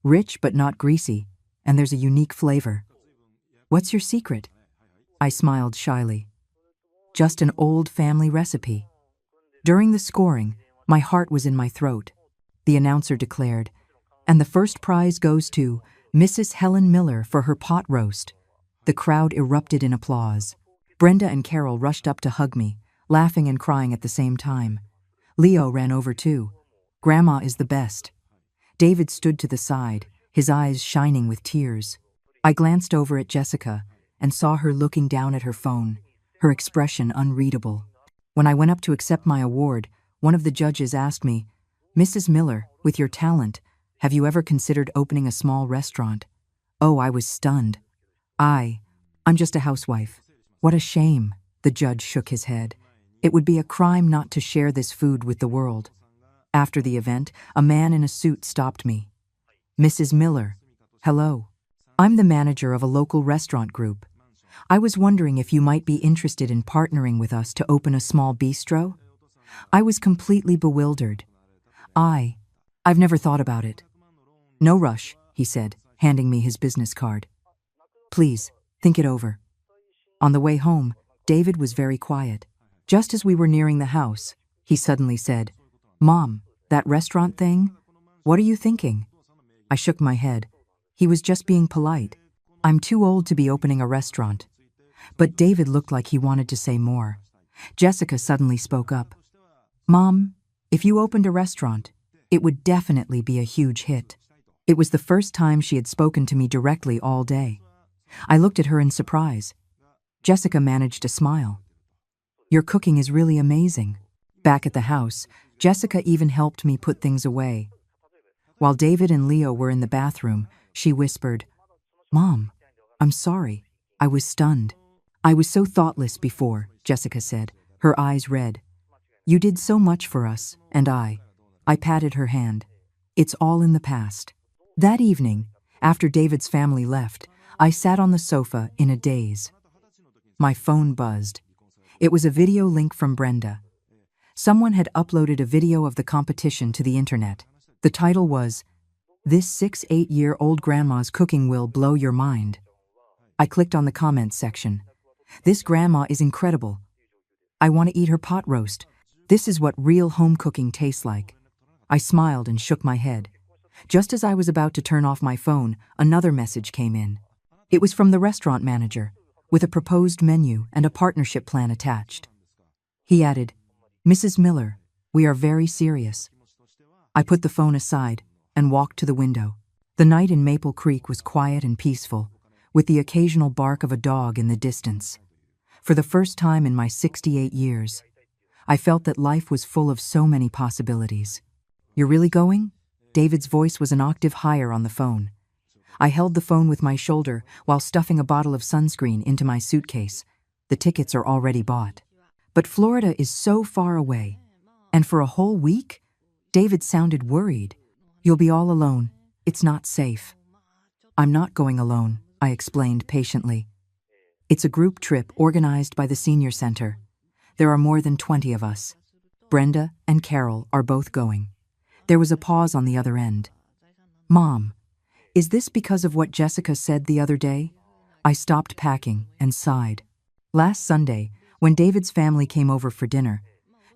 Rich but not greasy, and there's a unique flavor. What's your secret? I smiled shyly. Just an old family recipe. During the scoring, my heart was in my throat. The announcer declared, and the first prize goes to Mrs. Helen Miller for her pot roast. The crowd erupted in applause. Brenda and Carol rushed up to hug me, laughing and crying at the same time. Leo ran over too. Grandma is the best. David stood to the side, his eyes shining with tears. I glanced over at Jessica and saw her looking down at her phone, her expression unreadable. When I went up to accept my award, one of the judges asked me, Mrs. Miller, with your talent, have you ever considered opening a small restaurant? Oh, I was stunned. I'm just a housewife. What a shame, the judge shook his head. It would be a crime not to share this food with the world. After the event, a man in a suit stopped me. Mrs. Miller, hello. I'm the manager of a local restaurant group. I was wondering if you might be interested in partnering with us to open a small bistro? I was completely bewildered. I've never thought about it. No rush, he said, handing me his business card. Please, think it over. On the way home, David was very quiet. Just as we were nearing the house, he suddenly said, Mom, that restaurant thing? What are you thinking? I shook my head. He was just being polite. I'm too old to be opening a restaurant. But David looked like he wanted to say more. Jessica suddenly spoke up. Mom, if you opened a restaurant, it would definitely be a huge hit. It was the first time she had spoken to me directly all day. I looked at her in surprise. Jessica managed to smile. Your cooking is really amazing. Back at the house, Jessica even helped me put things away. While David and Leo were in the bathroom, she whispered, Mom, I'm sorry. I was stunned. I was so thoughtless before, Jessica said, her eyes red. You did so much for us, and I patted her hand. It's all in the past. That evening, after David's family left, I sat on the sofa in a daze. My phone buzzed. It was a video link from Brenda. Someone had uploaded a video of the competition to the internet. The title was, "This 6-8-year-old grandma's cooking will blow your mind." I clicked on the comments section. "This grandma is incredible. I want to eat her pot roast. This is what real home cooking tastes like." I smiled and shook my head. Just as I was about to turn off my phone, another message came in. It was from the restaurant manager, with a proposed menu and a partnership plan attached. He added, "Mrs. Miller, we are very serious." I put the phone aside and walked to the window. The night in Maple Creek was quiet and peaceful, with the occasional bark of a dog in the distance. For the first time in my 68 years, I felt that life was full of so many possibilities. "You're really going?" David's voice was an octave higher on the phone. I held the phone with my shoulder while stuffing a bottle of sunscreen into my suitcase. The tickets are already bought. "But Florida is so far away. And for a whole week?" David sounded worried. "You'll be all alone. It's not safe." "I'm not going alone," I explained patiently. "It's a group trip organized by the senior center. There are more than 20 of us. Brenda and Carol are both going." There was a pause on the other end. "Mom, is this because of what Jessica said the other day?" I stopped packing and sighed. Last Sunday, when David's family came over for dinner,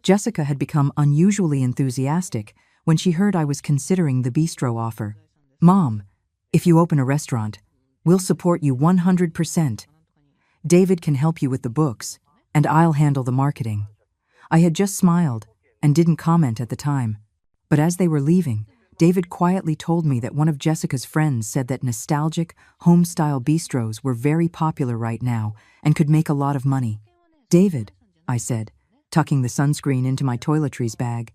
Jessica had become unusually enthusiastic when she heard I was considering the bistro offer. "Mom, if you open a restaurant, we'll support you 100%. David can help you with the books, and I'll handle the marketing." I had just smiled and didn't comment at the time. But as they were leaving, David quietly told me that one of Jessica's friends said that nostalgic, home-style bistros were very popular right now and could make a lot of money. "David," I said, tucking the sunscreen into my toiletries bag,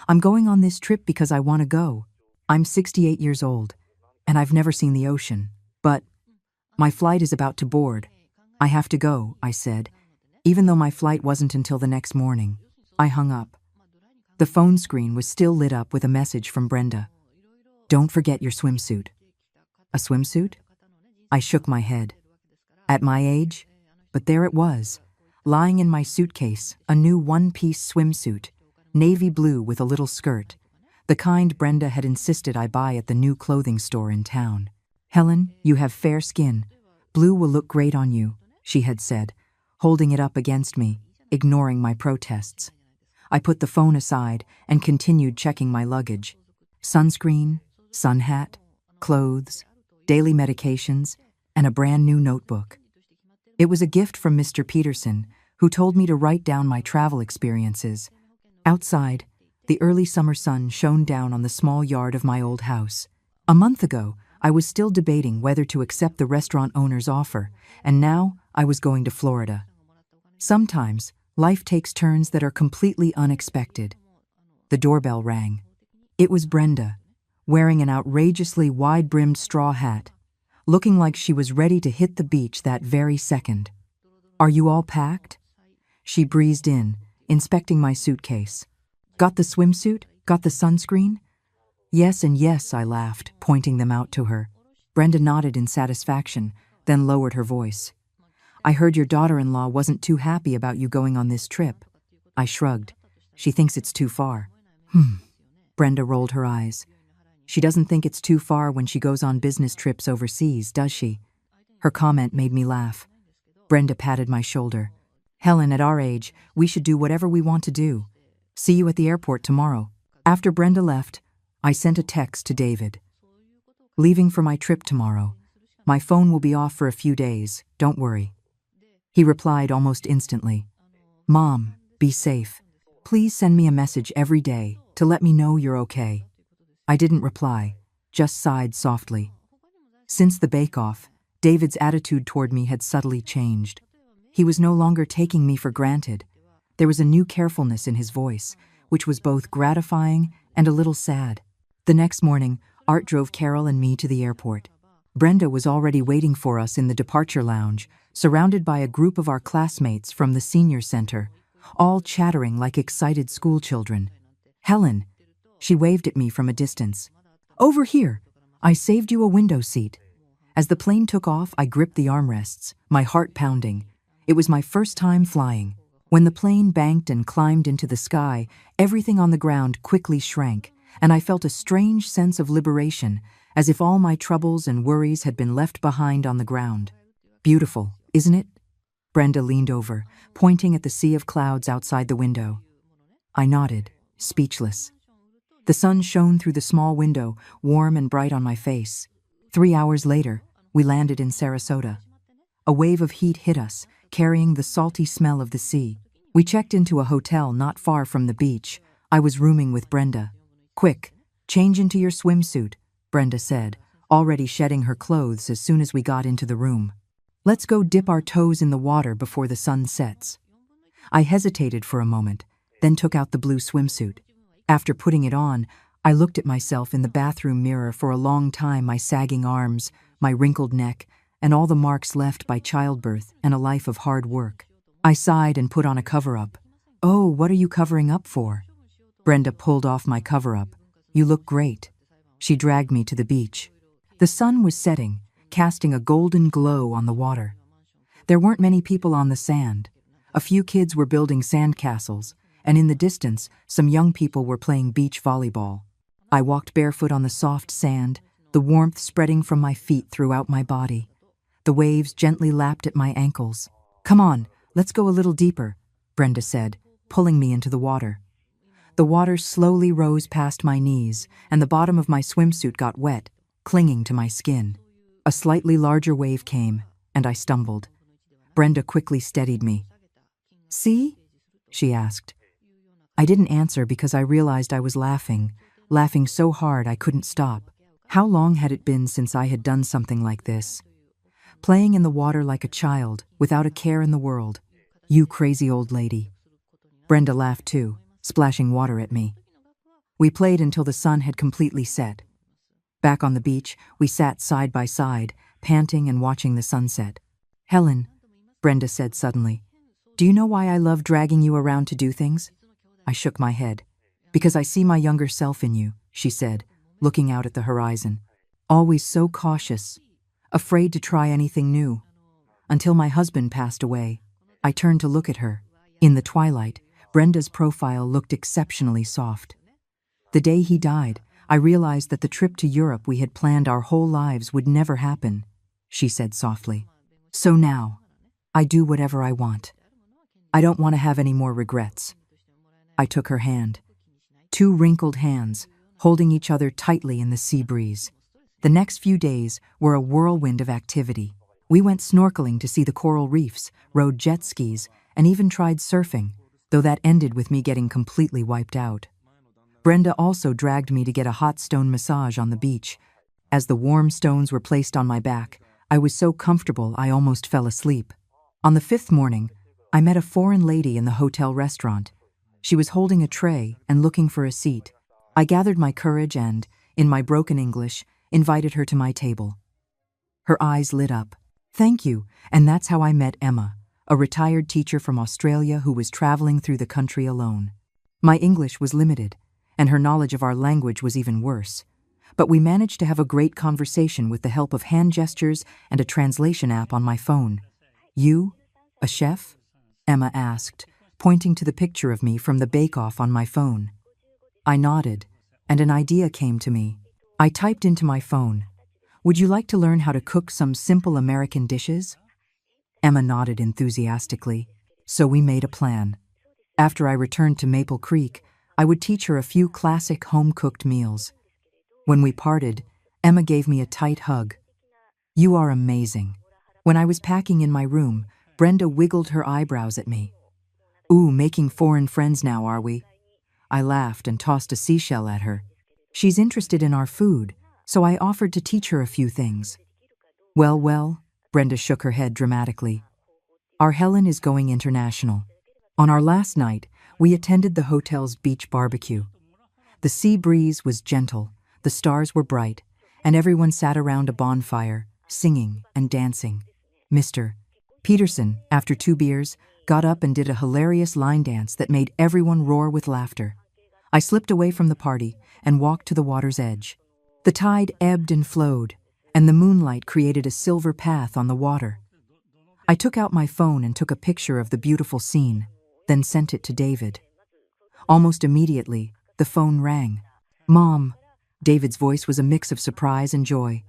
"I'm going on this trip because I want to go. I'm 68 years old, and I've never seen the ocean. But my flight is about to board. I have to go," I said, even though my flight wasn't until the next morning. I hung up. The phone screen was still lit up with a message from Brenda. "Don't forget your swimsuit." A swimsuit? I shook my head. At my age? But there it was, lying in my suitcase, a new one-piece swimsuit, navy blue with a little skirt, the kind Brenda had insisted I buy at the new clothing store in town. "Helen, you have fair skin. Blue will look great on you," she had said, holding it up against me, ignoring my protests. I put the phone aside and continued checking my luggage. Sunscreen, sun hat, clothes, daily medications, and a brand new notebook. It was a gift from Mr. Peterson, who told me to write down my travel experiences. Outside, the early summer sun shone down on the small yard of my old house. A month ago, I was still debating whether to accept the restaurant owner's offer, and now I was going to Florida. Sometimes, life takes turns that are completely unexpected. The doorbell rang. It was Brenda, wearing an outrageously wide-brimmed straw hat, looking like she was ready to hit the beach that very second. "Are you all packed?" She breezed in, inspecting my suitcase. "Got the swimsuit? Got the sunscreen?" "Yes and yes," I laughed, pointing them out to her. Brenda nodded in satisfaction, then lowered her voice. "I heard your daughter-in-law wasn't too happy about you going on this trip." I shrugged. "She thinks it's too far." Brenda rolled her eyes. "She doesn't think it's too far when she goes on business trips overseas, does she?" Her comment made me laugh. Brenda patted my shoulder. "Helen, at our age, we should do whatever we want to do. See you at the airport tomorrow." After Brenda left, I sent a text to David. "Leaving for my trip tomorrow. My phone will be off for a few days, don't worry." He replied almost instantly. "Mom, be safe. Please send me a message every day to let me know you're okay." I didn't reply, just sighed softly. Since the bake-off, David's attitude toward me had subtly changed. He was no longer taking me for granted. There was a new carefulness in his voice, which was both gratifying and a little sad. The next morning, Art drove Carol and me to the airport. Brenda was already waiting for us in the departure lounge, surrounded by a group of our classmates from the senior center, all chattering like excited schoolchildren. "Helen," she waved at me from a distance. "Over here. I saved you a window seat." As the plane took off, I gripped the armrests, my heart pounding. It was my first time flying. When the plane banked and climbed into the sky, everything on the ground quickly shrank, and I felt a strange sense of liberation, as if all my troubles and worries had been left behind on the ground. Beautiful, isn't it? Brenda leaned over, pointing at the sea of clouds outside the window. I nodded, speechless. The sun shone through the small window, warm and bright on my face. 3 hours later, we landed in Sarasota. A wave of heat hit us, carrying the salty smell of the sea. We checked into a hotel not far from the beach. I was rooming with Brenda. Quick, change into your swimsuit, Brenda said, already shedding her clothes as soon as we got into the room. Let's go dip our toes in the water before the sun sets. I hesitated for a moment, then took out the blue swimsuit. After putting it on, I looked at myself in the bathroom mirror for a long time, my sagging arms, my wrinkled neck, and all the marks left by childbirth and a life of hard work. I sighed and put on a cover-up. Oh, what are you covering up for? Brenda pulled off my cover-up. You look great. She dragged me to the beach. The sun was setting, casting a golden glow on the water. There weren't many people on the sand. A few kids were building sandcastles, and in the distance, some young people were playing beach volleyball. I walked barefoot on the soft sand, the warmth spreading from my feet throughout my body. The waves gently lapped at my ankles. Come on, let's go a little deeper, Brenda said, pulling me into the water. The water slowly rose past my knees, and the bottom of my swimsuit got wet, clinging to my skin. A slightly larger wave came, and I stumbled. Brenda quickly steadied me. See? She asked. I didn't answer because I realized I was laughing so hard I couldn't stop. How long had it been since I had done something like this? Playing in the water like a child, without a care in the world. You crazy old lady. Brenda laughed too, splashing water at me. We played until the sun had completely set. Back on the beach, we sat side by side, panting and watching the sunset. Helen, Brenda said suddenly, do you know why I love dragging you around to do things? I shook my head. Because I see my younger self in you, she said, looking out at the horizon. Always so cautious, afraid to try anything new. Until my husband passed away, I turned to look at her. In the twilight, Brenda's profile looked exceptionally soft. The day he died, I realized that the trip to Europe we had planned our whole lives would never happen, she said softly. So now, I do whatever I want. I don't want to have any more regrets. I took her hand. 2 wrinkled hands, holding each other tightly in the sea breeze. The next few days were a whirlwind of activity. We went snorkeling to see the coral reefs, rode jet skis, and even tried surfing, though that ended with me getting completely wiped out. Brenda also dragged me to get a hot stone massage on the beach. As the warm stones were placed on my back, I was so comfortable I almost fell asleep. On the 5th morning, I met a foreign lady in the hotel restaurant. She was holding a tray and looking for a seat. I gathered my courage and, in my broken English, invited her to my table. Her eyes lit up. Thank you, and that's how I met Emma, a retired teacher from Australia who was traveling through the country alone. My English was limited, and her knowledge of our language was even worse. But we managed to have a great conversation with the help of hand gestures and a translation app on my phone. You? A chef? Emma asked, pointing to the picture of me from the bake-off on my phone. I nodded, and an idea came to me. I typed into my phone, would you like to learn how to cook some simple American dishes? Emma nodded enthusiastically, so we made a plan. After I returned to Maple Creek, I would teach her a few classic home-cooked meals. When we parted, Emma gave me a tight hug. You are amazing. When I was packing in my room, Brenda wiggled her eyebrows at me. Ooh, making foreign friends now, are we? I laughed and tossed a seashell at her. She's interested in our food, so I offered to teach her a few things. Well, Brenda shook her head dramatically. Our Helen is going international. On our last night, we attended the hotel's beach barbecue. The sea breeze was gentle, the stars were bright, and everyone sat around a bonfire, singing and dancing. Mr. Peterson, after 2 beers, got up and did a hilarious line dance that made everyone roar with laughter. I slipped away from the party and walked to the water's edge. The tide ebbed and flowed, and the moonlight created a silver path on the water. I took out my phone and took a picture of the beautiful scene. then sent it to David. Almost immediately, the phone rang. "Mom." David's voice was a mix of surprise and joy.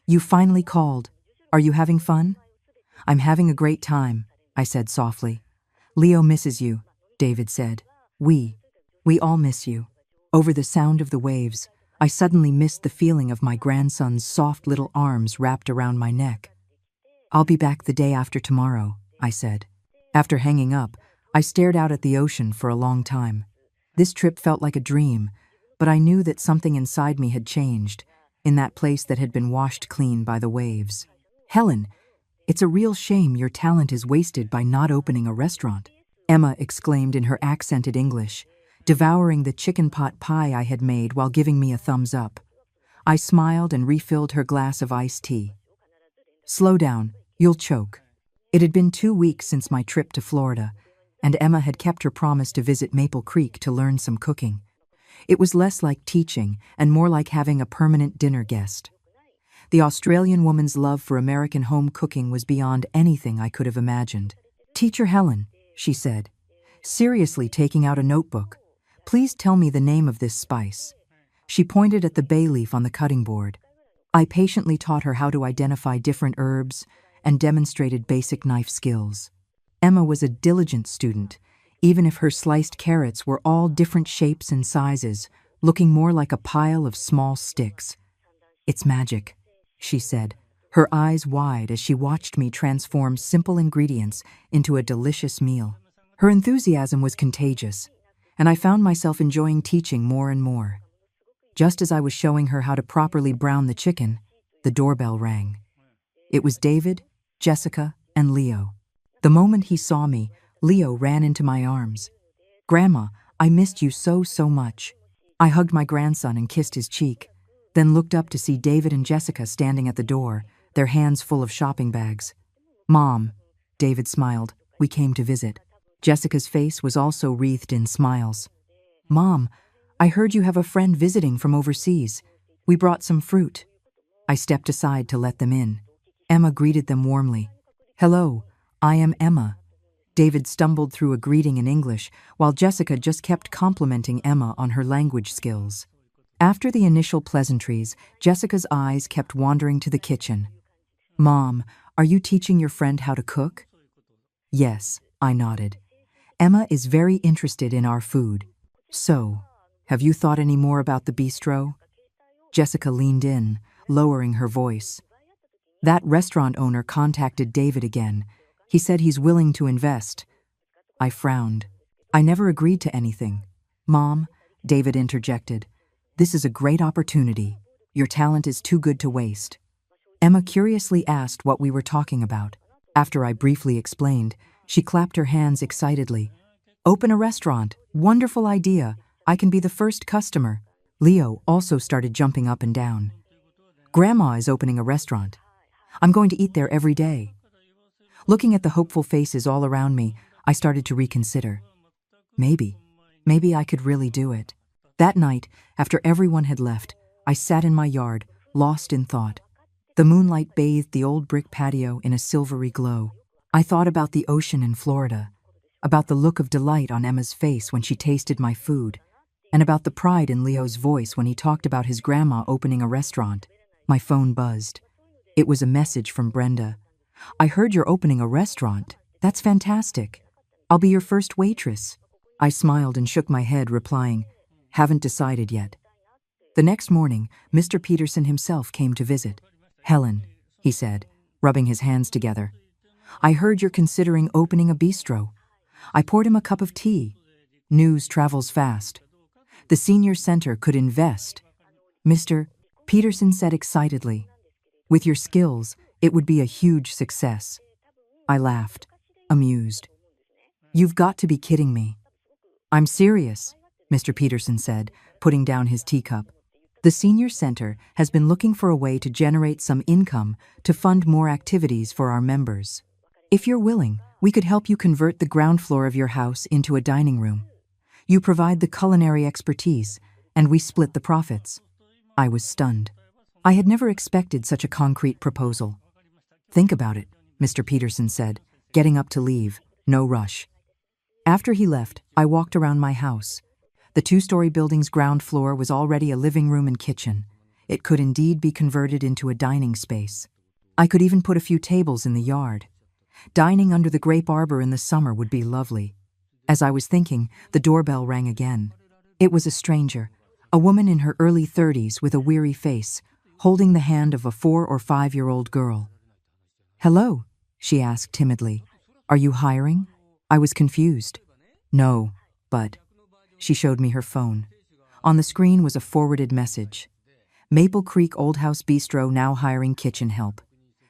"You finally called. Are you having fun?" "I'm having a great time," I said softly. "Leo misses you," David said. We all miss you." Over the sound of the waves, I suddenly missed the feeling of my grandson's soft little arms wrapped around my neck. "I'll be back the day after tomorrow," I said. After hanging up, I stared out at the ocean for a long time. This trip felt like a dream, but I knew that something inside me had changed, in that place that had been washed clean by the waves. "Helen, it's a real shame your talent is wasted by not opening a restaurant," Emma exclaimed in her accented English, devouring the chicken pot pie I had made while giving me a thumbs up. I smiled and refilled her glass of iced tea. "Slow down, you'll choke." It had been 2 weeks since my trip to Florida, and Emma had kept her promise to visit Maple Creek to learn some cooking. It was less like teaching and more like having a permanent dinner guest. The Australian woman's love for American home cooking was beyond anything I could have imagined. "Teacher Helen," she said, seriously taking out a notebook, "please tell me the name of this spice." She pointed at the bay leaf on the cutting board. I patiently taught her how to identify different herbs and demonstrated basic knife skills. Emma was a diligent student, even if her sliced carrots were all different shapes and sizes, looking more like a pile of small sticks. "It's magic," she said, her eyes wide as she watched me transform simple ingredients into a delicious meal. Her enthusiasm was contagious, and I found myself enjoying teaching more and more. Just as I was showing her how to properly brown the chicken, the doorbell rang. It was David, Jessica, and Leo. The moment he saw me, Leo ran into my arms. "Grandma, I missed you so much." I hugged my grandson and kissed his cheek, then looked up to see David and Jessica standing at the door, their hands full of shopping bags. "Mom," David smiled, "we came to visit." Jessica's face was also wreathed in smiles. "Mom, I heard you have a friend visiting from overseas. We brought some fruit." I stepped aside to let them in. Emma greeted them warmly. "Hello, I am Emma." David stumbled through a greeting in English, while Jessica just kept complimenting Emma on her language skills. After the initial pleasantries, Jessica's eyes kept wandering to the kitchen. "Mom, are you teaching your friend how to cook?" "Yes," I nodded. "Emma is very interested in our food. So, have you thought any more about the bistro?" Jessica leaned in, lowering her voice. "That restaurant owner contacted David again. He said he's willing to invest." I frowned. "I never agreed to anything." "Mom," David interjected, "this is a great opportunity. Your talent is too good to waste." Emma curiously asked what we were talking about. After I briefly explained, she clapped her hands excitedly. "Open a restaurant. Wonderful idea. I can be the first customer." Leo also started jumping up and down. "Grandma is opening a restaurant. I'm going to eat there every day." Looking at the hopeful faces all around me, I started to reconsider. Maybe I could really do it. That night, after everyone had left, I sat in my yard, lost in thought. The moonlight bathed the old brick patio in a silvery glow. I thought about the ocean in Florida, about the look of delight on Emma's face when she tasted my food, and about the pride in Leo's voice when he talked about his grandma opening a restaurant. My phone buzzed. It was a message from Brenda. "I heard you're opening a restaurant. That's fantastic. I'll be your first waitress." I smiled and shook my head, replying, "Haven't decided yet." The next morning, Mr. Peterson himself came to visit. "Helen," he said, rubbing his hands together, "I heard you're considering opening a bistro." I poured him a cup of tea. News travels fast. The senior center could invest. Mr. Peterson said excitedly, "With your skills, it would be a huge success." I laughed, amused. "You've got to be kidding me." "I'm serious," Mr. Peterson said, putting down his teacup. "The senior center has been looking for a way to generate some income to fund more activities for our members. If you're willing, we could help you convert the ground floor of your house into a dining room. You provide the culinary expertise, and we split the profits." I was stunned. I had never expected such a concrete proposal. "Think about it," Mr. Peterson said, getting up to leave, no rush. After he left, I walked around my house. The two-story building's ground floor was already a living room and kitchen. It could indeed be converted into a dining space. I could even put a few tables in the yard. Dining under the grape arbor in the summer would be lovely. As I was thinking, the doorbell rang again. It was a stranger, a woman in her early 30s with a weary face, holding the hand of a 4 or 5-year-old girl. "Hello," she asked timidly. "Are you hiring?" I was confused. "No, but..." She showed me her phone. On the screen was a forwarded message. "Maple Creek Old House Bistro now hiring kitchen help.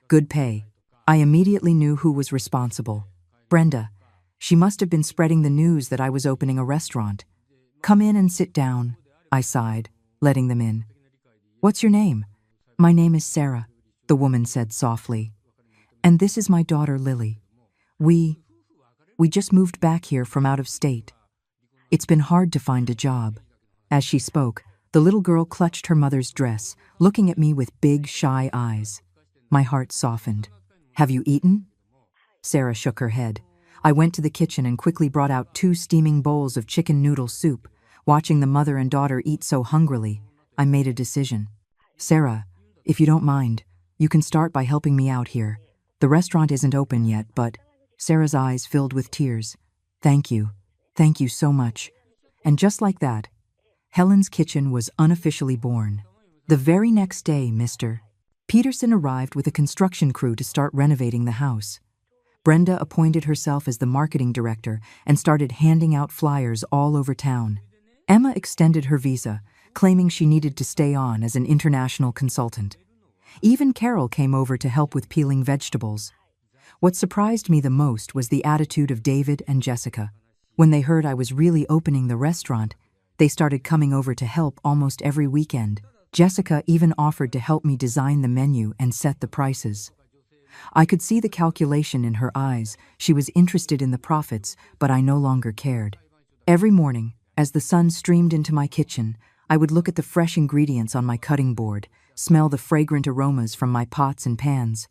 Good pay." I immediately knew who was responsible. Brenda. She must have been spreading the news that I was opening a restaurant. "Come in and sit down," I sighed, letting them in. "What's your name?" "My name is Sarah," the woman said softly. "And this is my daughter Lily. We just moved back here from out of state. It's been hard to find a job." As she spoke, the little girl clutched her mother's dress, looking at me with big, shy eyes. My heart softened. "Have you eaten?" Sarah shook her head. I went to the kitchen and quickly brought out 2 steaming bowls of chicken noodle soup. Watching the mother and daughter eat so hungrily, I made a decision. "Sarah, if you don't mind, you can start by helping me out here. The restaurant isn't open yet, but..." Sarah's eyes filled with tears. Thank you so much." And just like that, Helen's Kitchen was unofficially born. The very next day, Mr. Peterson arrived with a construction crew to start renovating the house. Brenda appointed herself as the marketing director and started handing out flyers all over town. Emma extended her visa, claiming she needed to stay on as an international consultant. Even Carol came over to help with peeling vegetables. What surprised me the most was the attitude of David and Jessica. When they heard I was really opening the restaurant, they started coming over to help almost every weekend. Jessica even offered to help me design the menu and set the prices. I could see the calculation in her eyes. She was interested in the profits, but I no longer cared. Every morning, as the sun streamed into my kitchen, I would look at the fresh ingredients on my cutting board, smell the fragrant aromas from my pots and pans,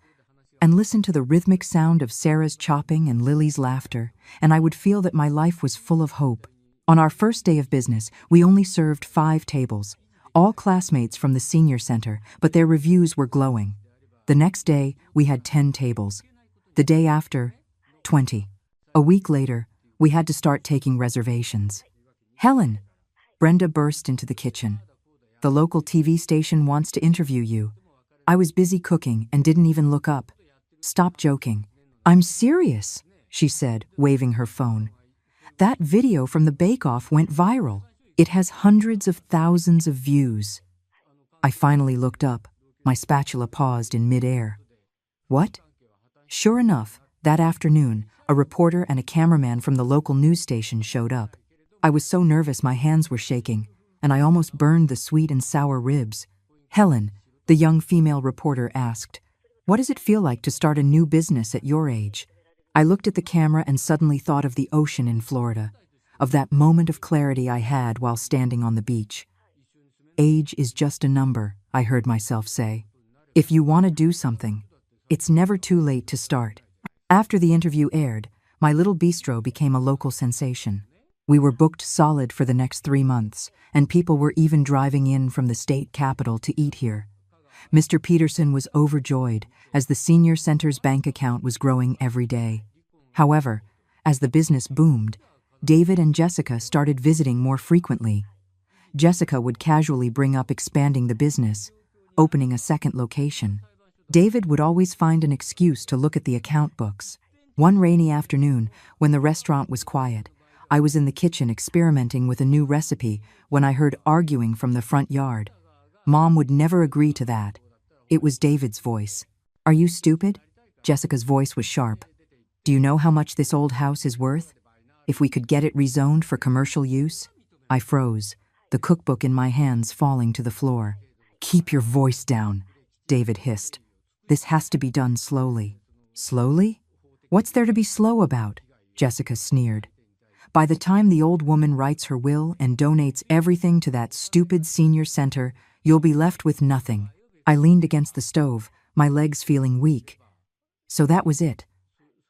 and listen to the rhythmic sound of Sarah's chopping and Lily's laughter, and I would feel that my life was full of hope. On our first day of business, we only served 5 tables, all classmates from the senior center, but their reviews were glowing. The next day, we had 10 tables. The day after, 20. A week later, we had to start taking reservations. "Helen!" Brenda burst into the kitchen. "The local TV station wants to interview you." I was busy cooking and didn't even look up. "Stop joking." "I'm serious," she said, waving her phone. "That video from the bake-off went viral. It has hundreds of thousands of views." I finally looked up. My spatula paused in mid-air. "What?" Sure enough, that afternoon, a reporter and a cameraman from the local news station showed up. I was so nervous my hands were shaking, and I almost burned the sweet and sour ribs. "Helen," the young female reporter asked, "what does it feel like to start a new business at your age?" I looked at the camera and suddenly thought of the ocean in Florida, of that moment of clarity I had while standing on the beach. "Age is just a number," I heard myself say. "If you want to do something, it's never too late to start." After the interview aired, my little bistro became a local sensation. We were booked solid for the next 3 months, and people were even driving in from the state capital to eat here. Mr. Peterson was overjoyed, as the senior center's bank account was growing every day. However, as the business boomed, David and Jessica started visiting more frequently. Jessica would casually bring up expanding the business, opening a second location. David would always find an excuse to look at the account books. One rainy afternoon, when the restaurant was quiet, I was in the kitchen experimenting with a new recipe when I heard arguing from the front yard. Mom would never agree to that. It was David's voice. "Are you stupid?" Jessica's voice was sharp. "Do you know how much this old house is worth? If we could get it rezoned for commercial use?" I froze, the cookbook in my hands falling to the floor. "Keep your voice down," David hissed. "This has to be done slowly." "Slowly? What's there to be slow about?" Jessica sneered. "By the time the old woman writes her will and donates everything to that stupid senior center, you'll be left with nothing." I leaned against the stove, my legs feeling weak. So that was it.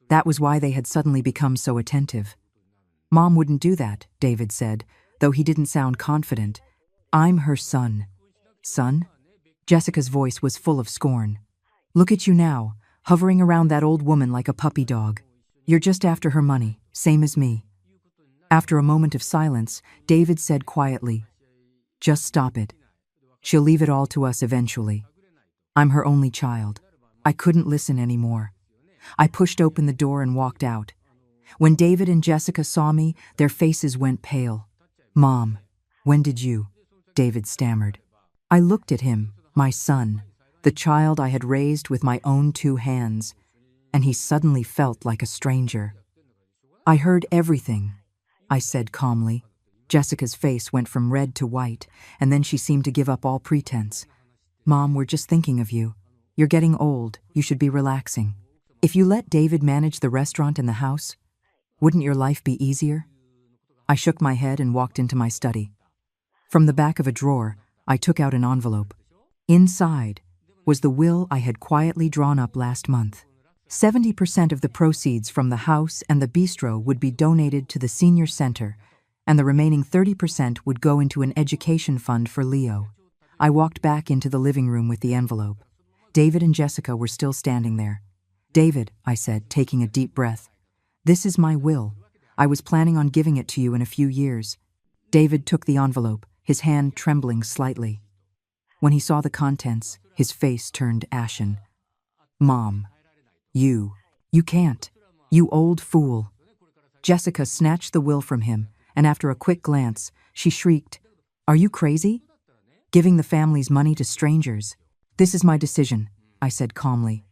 That was why they had suddenly become so attentive. Mom wouldn't do that, David said, though he didn't sound confident. I'm her son. Son? Jessica's voice was full of scorn. Look at you now, hovering around that old woman like a puppy dog. You're just after her money, same as me. After a moment of silence, David said quietly, just stop it. She'll leave it all to us eventually. I'm her only child. I couldn't listen anymore. I pushed open the door and walked out. When David and Jessica saw me, their faces went pale. Mom, when did you? David stammered. I looked at him, my son, the child I had raised with my own 2 hands, and he suddenly felt like a stranger. I heard everything, I said calmly. Jessica's face went from red to white, and then she seemed to give up all pretense. Mom, we're just thinking of you. You're getting old, you should be relaxing. If you let David manage the restaurant and the house, wouldn't your life be easier? I shook my head and walked into my study. From the back of a drawer, I took out an envelope. Inside was the will I had quietly drawn up last month. 70% of the proceeds from the house and the bistro would be donated to the senior center, and the remaining 30% would go into an education fund for Leo. I walked back into the living room with the envelope. David and Jessica were still standing there. David, I said, taking a deep breath, this is my will. I was planning on giving it to you in a few years. David took the envelope, his hand trembling slightly. When he saw the contents, his face turned ashen. Mom, you can't. You old fool. Jessica snatched the will from him, and after a quick glance, she shrieked, Are you crazy? Giving the family's money to strangers. This is my decision, I said calmly.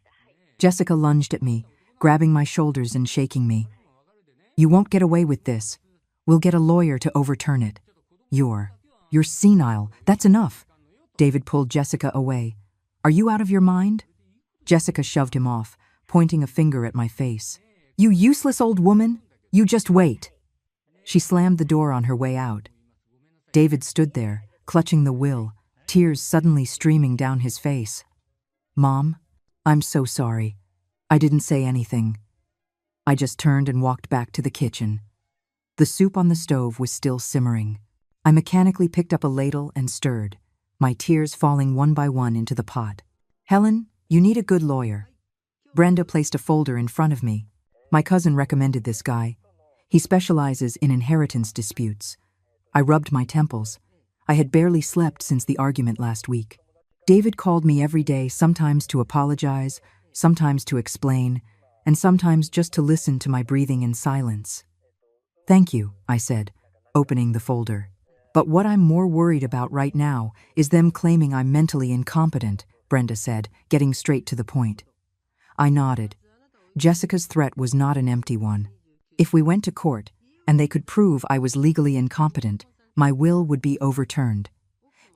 Jessica lunged at me, grabbing my shoulders and shaking me. You won't get away with this. We'll get a lawyer to overturn it. You're senile. That's enough. David pulled Jessica away. Are you out of your mind? Jessica shoved him off, pointing a finger at my face. You useless old woman. You just wait. She slammed the door on her way out. David stood there, clutching the will, tears suddenly streaming down his face. Mom, I'm so sorry. I didn't say anything. I just turned and walked back to the kitchen. The soup on the stove was still simmering. I mechanically picked up a ladle and stirred, my tears falling one by one into the pot. Helen, you need a good lawyer. Brenda placed a folder in front of me. My cousin recommended this guy. He specializes in inheritance disputes. I rubbed my temples. I had barely slept since the argument last week. David called me every day, sometimes to apologize, sometimes to explain, and sometimes just to listen to my breathing in silence. Thank you, I said, opening the folder. But what I'm more worried about right now is them claiming I'm mentally incompetent, Brenda said, getting straight to the point. I nodded. Jessica's threat was not an empty one. If we went to court, and they could prove I was legally incompetent, my will would be overturned.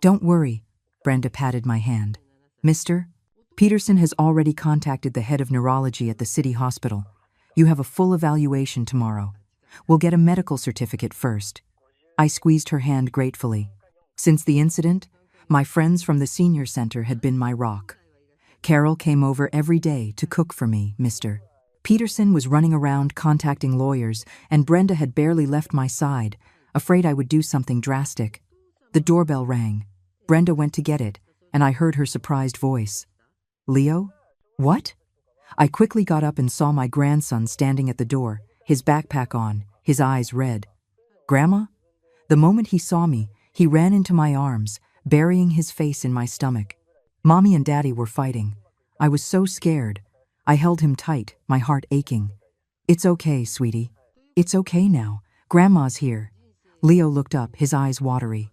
Don't worry, Brenda patted my hand. Mister, Peterson has already contacted the head of neurology at the city hospital. You have a full evaluation tomorrow. We'll get a medical certificate first. I squeezed her hand gratefully. Since the incident, my friends from the senior center had been my rock. Carol came over every day to cook for me, Mister. Peterson was running around contacting lawyers, and Brenda had barely left my side, afraid I would do something drastic. The doorbell rang. Brenda went to get it, and I heard her surprised voice. Leo? What? I quickly got up and saw my grandson standing at the door, his backpack on, his eyes red. Grandma? The moment he saw me, he ran into my arms, burying his face in my stomach. Mommy and Daddy were fighting. I was so scared. I held him tight, my heart aching. It's okay, sweetie. It's okay now. Grandma's here. Leo looked up, his eyes watery.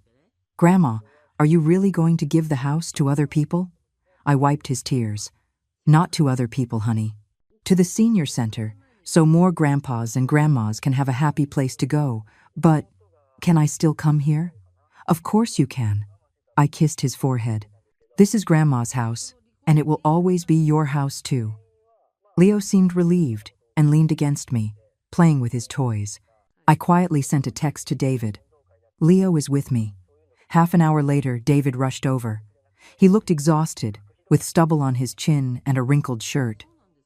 Grandma, are you really going to give the house to other people? I wiped his tears. Not to other people, honey. To the senior center, so more grandpas and grandmas can have a happy place to go. But can I still come here? Of course you can. I kissed his forehead. This is Grandma's house, and it will always be your house too. Leo seemed relieved and leaned against me, playing with his toys. I quietly sent a text to David. Leo is with me. Half an hour later, David rushed over. He looked exhausted, with stubble on his chin and a wrinkled shirt.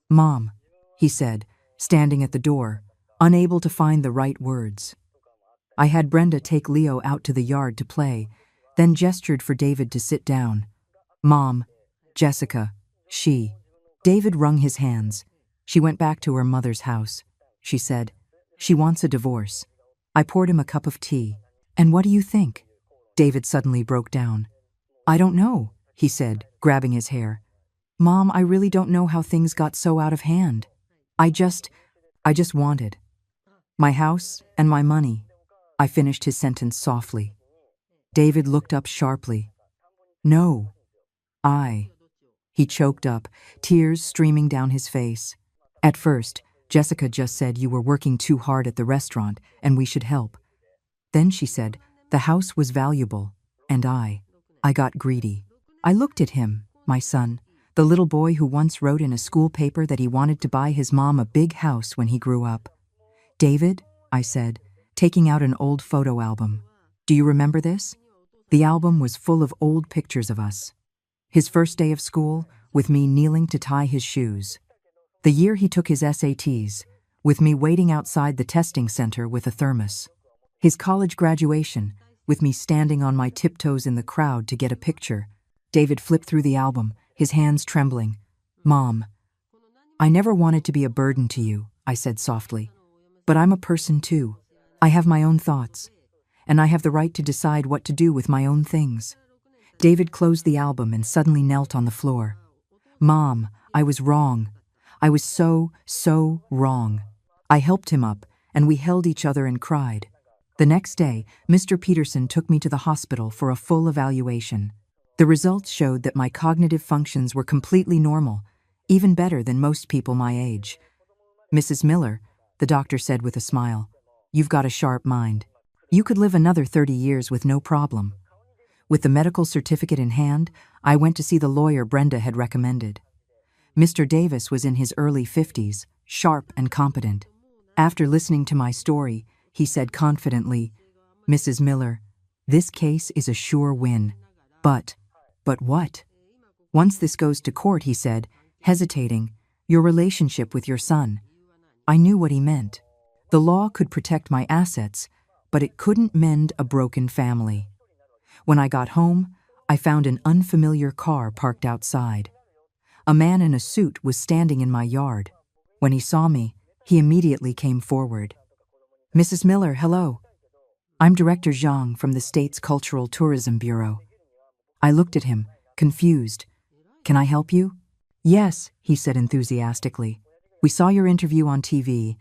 Mom, he said, standing at the door, unable to find the right words. I had Brenda take Leo out to the yard to play, then gestured for David to sit down. Mom, Jessica, she. David wrung his hands. She went back to her mother's house. She said, she wants a divorce. I poured him a cup of tea. And what do you think? David suddenly broke down. I don't know, he said, grabbing his hair. Mom, I really don't know how things got so out of hand. I just wanted my house and my money. I finished his sentence softly. David looked up sharply. No, He choked up, tears streaming down his face. At first, Jessica just said you were working too hard at the restaurant and we should help. Then she said the house was valuable, and I got greedy. I looked at him, my son, the little boy who once wrote in a school paper that he wanted to buy his mom a big house when he grew up. David, I said, taking out an old photo album. Do you remember this? The album was full of old pictures of us. His first day of school, with me kneeling to tie his shoes. The year he took his SATs, with me waiting outside the testing center with a thermos. His college graduation, with me standing on my tiptoes in the crowd to get a picture. David flipped through the album, his hands trembling. Mom, I never wanted to be a burden to you, I said softly. But I'm a person too. I have my own thoughts, and I have the right to decide what to do with my own things. David closed the album and suddenly knelt on the floor. Mom, I was wrong. I was so wrong. I helped him up, and we held each other and cried. The next day, Mr. Peterson took me to the hospital for a full evaluation. The results showed that my cognitive functions were completely normal, even better than most people my age. Mrs. Miller, the doctor said with a smile, you've got a sharp mind. You could live another 30 years with no problem. With the medical certificate in hand, I went to see the lawyer Brenda had recommended. Mr. Davis was in his early 50s, sharp and competent. After listening to my story, he said confidently, Mrs. Miller, this case is a sure win. But what? Once this goes to court, he said, hesitating, your relationship with your son. I knew what he meant. The law could protect my assets, but it couldn't mend a broken family. When I got home, I found an unfamiliar car parked outside. A man in a suit was standing in my yard. When he saw me, he immediately came forward. Mrs. Miller, hello. I'm Director Zhang from the state's Cultural Tourism Bureau. I looked at him, confused. Can I help you? Yes, he said enthusiastically. We saw your interview on TV,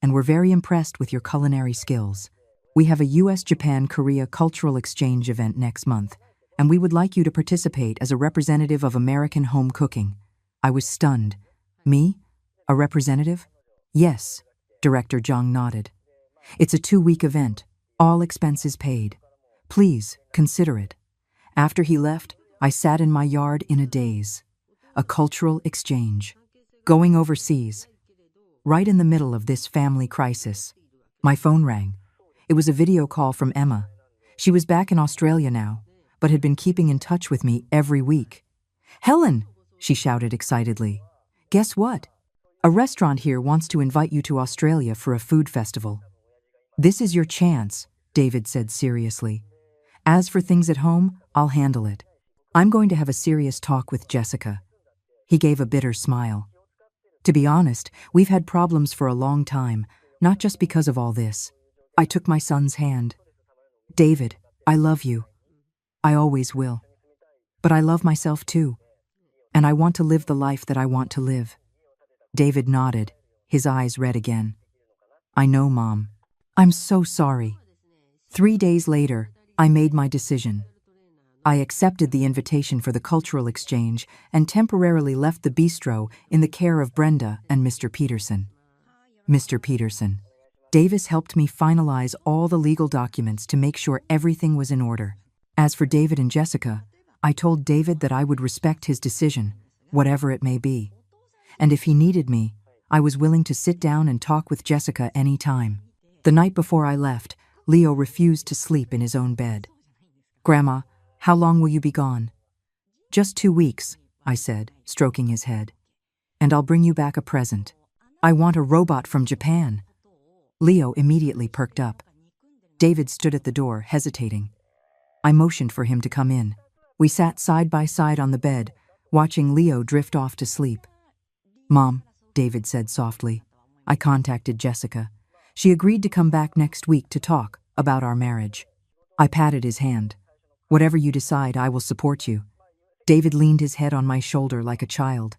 and we're very impressed with your culinary skills. We have a US-Japan-Korea cultural exchange event next month, and we would like you to participate as a representative of American home cooking. I was stunned. Me? A representative? Yes, Director Zhang nodded. It's a 2-week event, all expenses paid. Please, consider it. After he left, I sat in my yard in a daze. A cultural exchange. Going overseas. Right in the middle of this family crisis. My phone rang. It was a video call from Emma. She was back in Australia now, but had been keeping in touch with me every week. Helen, she shouted excitedly. Guess what? A restaurant here wants to invite you to Australia for a food festival. This is your chance, David said seriously. As for things at home, I'll handle it. I'm going to have a serious talk with Jessica. He gave a bitter smile. To be honest, we've had problems for a long time, not just because of all this. I took my son's hand. David, I love you. I always will. But I love myself too. And I want to live the life that I want to live. David nodded, his eyes red again. I know, Mom. I'm so sorry. 3 days later, I made my decision. I accepted the invitation for the cultural exchange and temporarily left the bistro in the care of Brenda and Mr. Peterson. Mr. Peterson. Davis helped me finalize all the legal documents to make sure everything was in order. As for David and Jessica, I told David that I would respect his decision, whatever it may be. And if he needed me, I was willing to sit down and talk with Jessica any time. The night before I left, Leo refused to sleep in his own bed. Grandma, how long will you be gone? Just 2 weeks, I said, stroking his head. And I'll bring you back a present. I want a robot from Japan. Leo immediately perked up. David stood at the door, hesitating. I motioned for him to come in. We sat side by side on the bed, watching Leo drift off to sleep. Mom, David said softly, I contacted Jessica. She agreed to come back next week to talk about our marriage. I patted his hand. Whatever you decide, I will support you. David leaned his head on my shoulder like a child.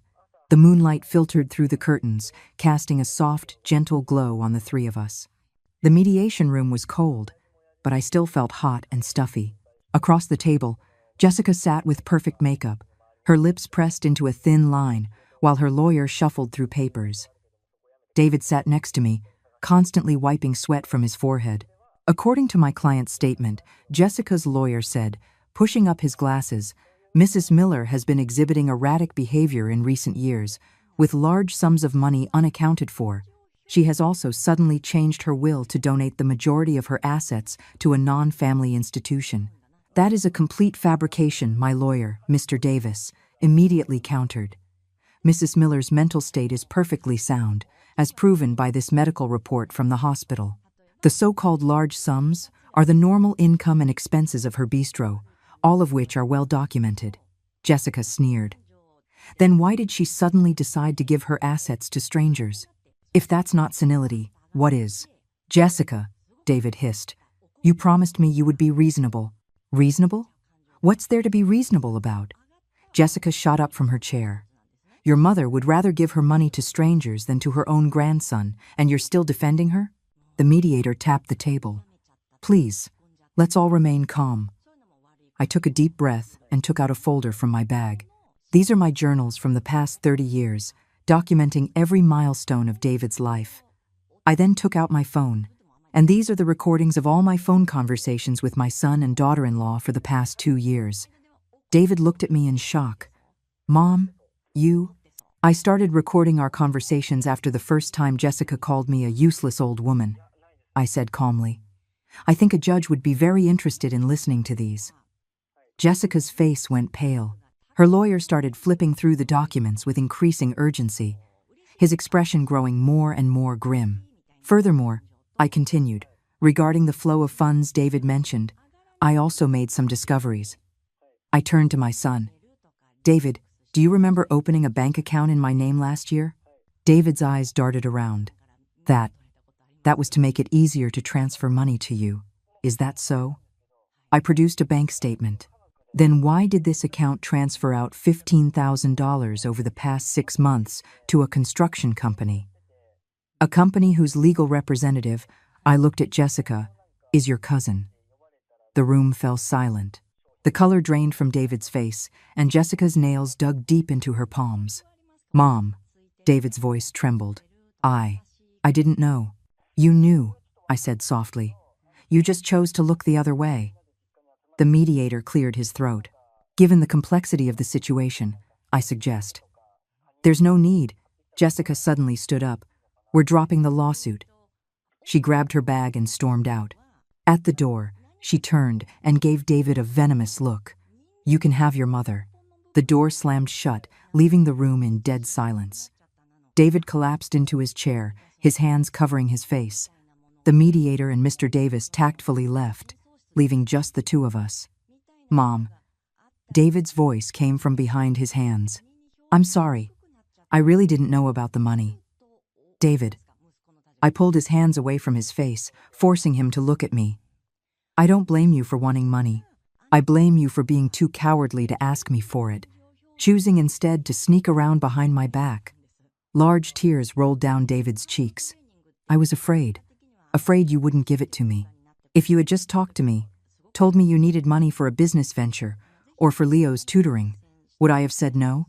The moonlight filtered through the curtains, casting a soft, gentle glow on the three of us. The mediation room was cold, but I still felt hot and stuffy. Across the table, Jessica sat with perfect makeup, her lips pressed into a thin line, while her lawyer shuffled through papers. David sat next to me, constantly wiping sweat from his forehead. According to my client's statement, Jessica's lawyer said, pushing up his glasses, Mrs. Miller has been exhibiting erratic behavior in recent years, with large sums of money unaccounted for. She has also suddenly changed her will to donate the majority of her assets to a non-family institution. That is a complete fabrication, my lawyer, Mr. Davis, immediately countered. Mrs. Miller's mental state is perfectly sound, as proven by this medical report from the hospital. The so-called large sums are the normal income and expenses of her bistro, all of which are well documented. Jessica sneered. Then why did she suddenly decide to give her assets to strangers? If that's not senility, what is? Jessica, David hissed, you promised me you would be reasonable. Reasonable? What's there to be reasonable about? Jessica shot up from her chair. Your mother would rather give her money to strangers than to her own grandson, and you're still defending her? The mediator tapped the table. Please, let's all remain calm. I took a deep breath and took out a folder from my bag. These are my journals from the past 30 years, documenting every milestone of David's life. I then took out my phone, and these are the recordings of all my phone conversations with my son and daughter-in-law for the past 2 years. David looked at me in shock. Mom, you? I started recording our conversations after the first time Jessica called me a useless old woman. I said calmly. I think a judge would be very interested in listening to these. Jessica's face went pale. Her lawyer started flipping through the documents with increasing urgency, his expression growing more and more grim. Furthermore, I continued, regarding the flow of funds David mentioned, I also made some discoveries. I turned to my son. David, do you remember opening a bank account in my name last year? David's eyes darted around. That was to make it easier to transfer money to you. Is that so? I produced a bank statement. Then why did this account transfer out $15,000 over the past 6 months to a construction company? A company whose legal representative, I looked at Jessica, is your cousin. The room fell silent. The color drained from David's face, and Jessica's nails dug deep into her palms. Mom, David's voice trembled. I didn't know. You knew, I said softly. You just chose to look the other way. The mediator cleared his throat. Given the complexity of the situation, I suggest. There's no need. Jessica suddenly stood up. We're dropping the lawsuit. She grabbed her bag and stormed out. At the door, she turned and gave David a venomous look. You can have your mother. The door slammed shut, leaving the room in dead silence. David collapsed into his chair, his hands covering his face. The mediator and Mr. Davis tactfully left, leaving just the two of us. Mom. David's voice came from behind his hands. I'm sorry. I really didn't know about the money. David. I pulled his hands away from his face, forcing him to look at me. I don't blame you for wanting money. I blame you for being too cowardly to ask me for it, choosing instead to sneak around behind my back. Large tears rolled down David's cheeks. I was afraid you wouldn't give it to me. If you had just talked to me, told me you needed money for a business venture or for Leo's tutoring, would I have said no?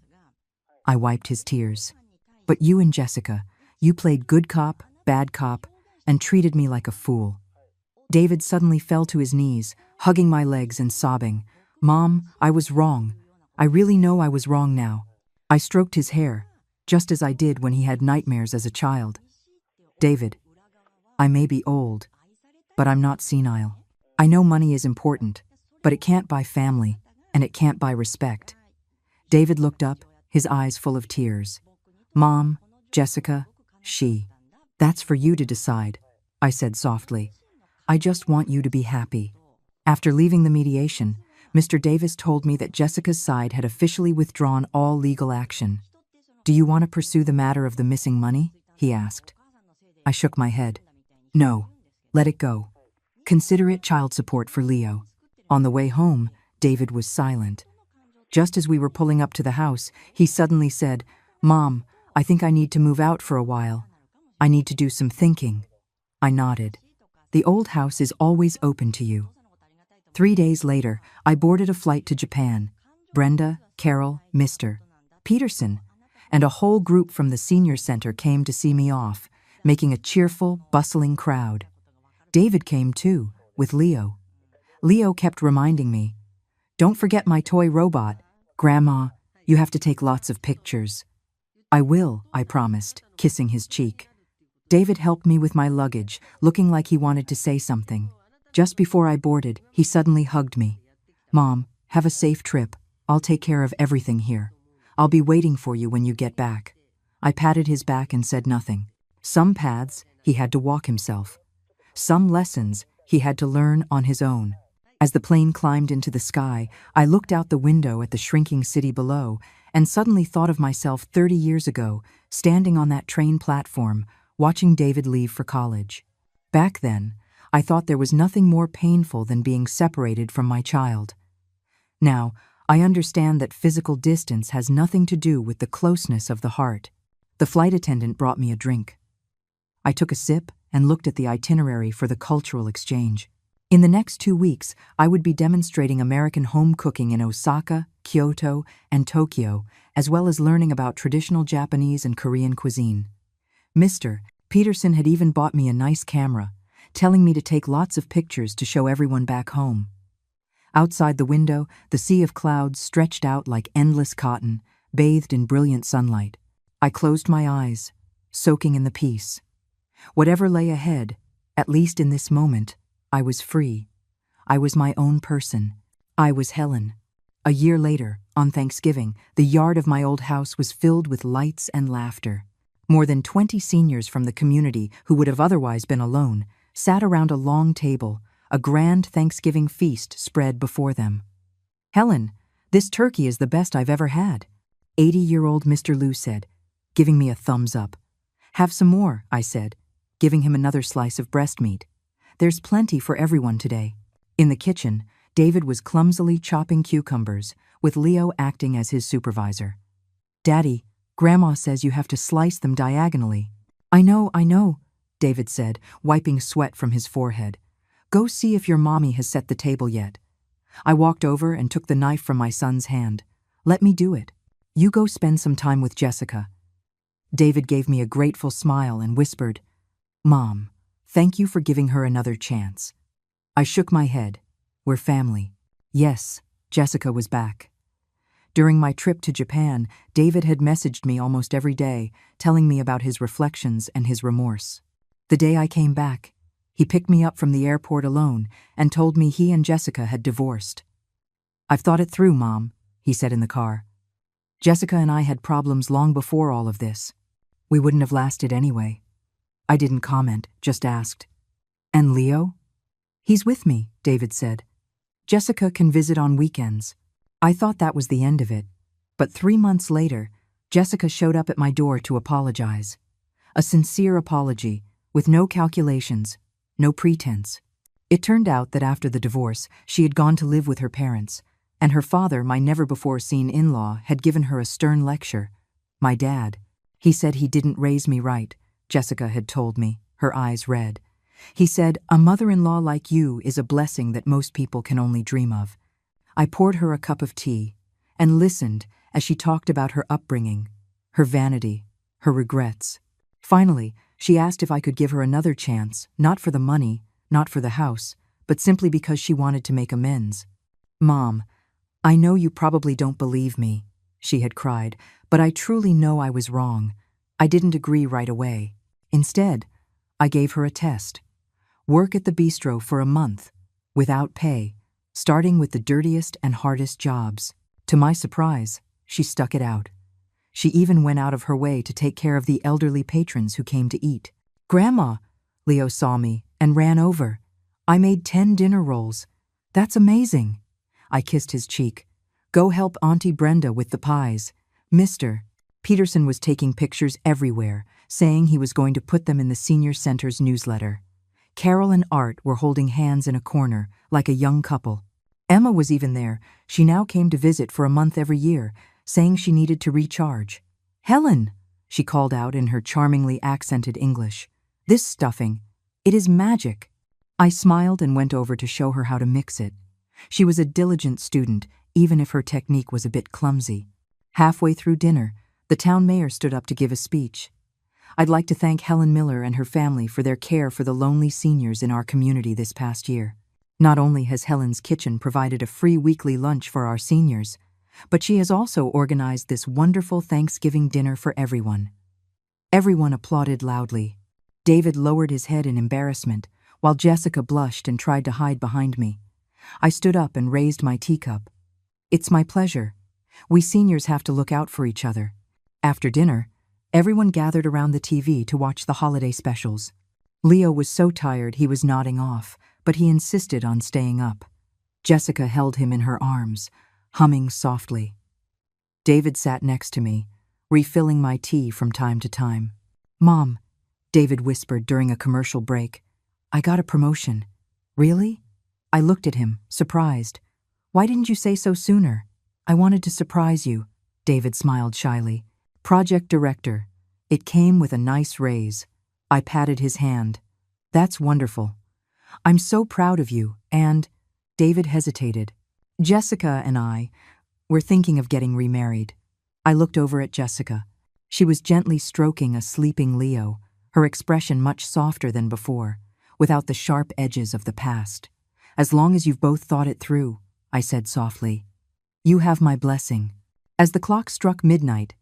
I wiped his tears. But you and Jessica, you played good cop, bad cop, and treated me like a fool. David suddenly fell to his knees, hugging my legs and sobbing. Mom, I was wrong. I really know I was wrong now. I stroked his hair, just as I did when he had nightmares as a child. David, I may be old, but I'm not senile. I know money is important, but it can't buy family, and it can't buy respect. David looked up, his eyes full of tears. Mom, Jessica, she. That's for you to decide. I said softly. I just want you to be happy. After leaving the mediation, Mr. Davis told me that Jessica's side had officially withdrawn all legal action. Do you want to pursue the matter of the missing money? He asked. I shook my head. No, let it go. Consider it child support for Leo. On the way home, David was silent. Just as we were pulling up to the house, he suddenly said, Mom, I think I need to move out for a while. I need to do some thinking. I nodded. The old house is always open to you. 3 days later, I boarded a flight to Japan. Brenda, Carol, Mr. Peterson, and a whole group from the senior center came to see me off, making a cheerful, bustling crowd. David came too, with Leo. Leo kept reminding me, Don't forget my toy robot. Grandma, you have to take lots of pictures. I will, I promised, kissing his cheek. David helped me with my luggage, looking like he wanted to say something. Just before I boarded, he suddenly hugged me. Mom, have a safe trip. I'll take care of everything here. I'll be waiting for you when you get back. I patted his back and said nothing. Some paths, he had to walk himself. Some lessons, he had to learn on his own. As the plane climbed into the sky, I looked out the window at the shrinking city below and suddenly thought of myself 30 years ago, standing on that train platform, watching David leave for college. Back then, I thought there was nothing more painful than being separated from my child. Now, I understand that physical distance has nothing to do with the closeness of the heart. The flight attendant brought me a drink. I took a sip and looked at the itinerary for the cultural exchange. In the next 2 weeks, I would be demonstrating American home cooking in Osaka, Kyoto, and Tokyo, as well as learning about traditional Japanese and Korean cuisine. Mr. Peterson had even bought me a nice camera, telling me to take lots of pictures to show everyone back home. Outside the window, the sea of clouds stretched out like endless cotton, bathed in brilliant sunlight. I closed my eyes, soaking in the peace. Whatever lay ahead, at least in this moment, I was free. I was my own person. I was Helen. A year later, on Thanksgiving, the yard of my old house was filled with lights and laughter. More than 20 seniors from the community who would have otherwise been alone sat around a long table, a grand Thanksgiving feast spread before them. Helen, this turkey is the best I've ever had, 80-year-old Mr. Liu said, giving me a thumbs up. Have some more, I said, giving him another slice of breast meat. There's plenty for everyone today. In the kitchen, David was clumsily chopping cucumbers, with Leo acting as his supervisor. Daddy, Grandma says you have to slice them diagonally. I know, David said, wiping sweat from his forehead. Go see if your mommy has set the table yet. I walked over and took the knife from my son's hand. Let me do it. You go spend some time with Jessica. David gave me a grateful smile and whispered, Mom, thank you for giving her another chance. I shook my head. We're family. Yes, Jessica was back. During my trip to Japan, David had messaged me almost every day, telling me about his reflections and his remorse. The day I came back, he picked me up from the airport alone and told me he and Jessica had divorced. I've thought it through, Mom, he said in the car. Jessica and I had problems long before all of this. We wouldn't have lasted anyway. I didn't comment, just asked. And Leo? He's with me, David said. Jessica can visit on weekends. I thought that was the end of it. But 3 months later, Jessica showed up at my door to apologize. A sincere apology, with no calculations, no pretense. It turned out that after the divorce, she had gone to live with her parents, and her father, my never-before-seen in-law, had given her a stern lecture. My dad, he said he didn't raise me right, Jessica had told me, her eyes red. He said, a mother-in-law like you is a blessing that most people can only dream of. I poured her a cup of tea and listened as she talked about her upbringing, her vanity, her regrets. Finally, she asked if I could give her another chance, not for the money, not for the house, but simply because she wanted to make amends. Mom, I know you probably don't believe me, she had cried, but I truly know I was wrong. I didn't agree right away. Instead, I gave her a test. Work at the bistro for a month, without pay, starting with the dirtiest and hardest jobs. To my surprise, she stuck it out. She even went out of her way to take care of the elderly patrons who came to eat. Grandma, Leo saw me and ran over. I made 10 dinner rolls. That's amazing. I kissed his cheek. Go help Auntie Brenda with the pies. Mr. Peterson was taking pictures everywhere, saying he was going to put them in the senior center's newsletter. Carol and Art were holding hands in a corner, like a young couple. Emma was even there. She now came to visit for a month every year, saying she needed to recharge. Helen, she called out in her charmingly accented English. This stuffing, it is magic. I smiled and went over to show her how to mix it. She was a diligent student, even if her technique was a bit clumsy. Halfway through dinner, the town mayor stood up to give a speech. I'd like to thank Helen Miller and her family for their care for the lonely seniors in our community this past year. Not only has Helen's Kitchen provided a free weekly lunch for our seniors, but she has also organized this wonderful Thanksgiving dinner for everyone. Everyone applauded loudly. David lowered his head in embarrassment, while Jessica blushed and tried to hide behind me. I stood up and raised my teacup. It's my pleasure. We seniors have to look out for each other. After dinner, everyone gathered around the TV to watch the holiday specials. Leo was so tired he was nodding off, but he insisted on staying up. Jessica held him in her arms, humming softly. David sat next to me, refilling my tea from time to time. Mom, David whispered during a commercial break, I got a promotion. Really? I looked at him, surprised. Why didn't you say so sooner? I wanted to surprise you, David smiled shyly. Project director. It came with a nice raise. I patted his hand. That's wonderful. I'm so proud of you, and… David hesitated. Jessica and I were thinking of getting remarried. I looked over at Jessica. She was gently stroking a sleeping Leo, her expression much softer than before, without the sharp edges of the past. As long as you've both thought it through, I said softly. You have my blessing. As the clock struck midnight,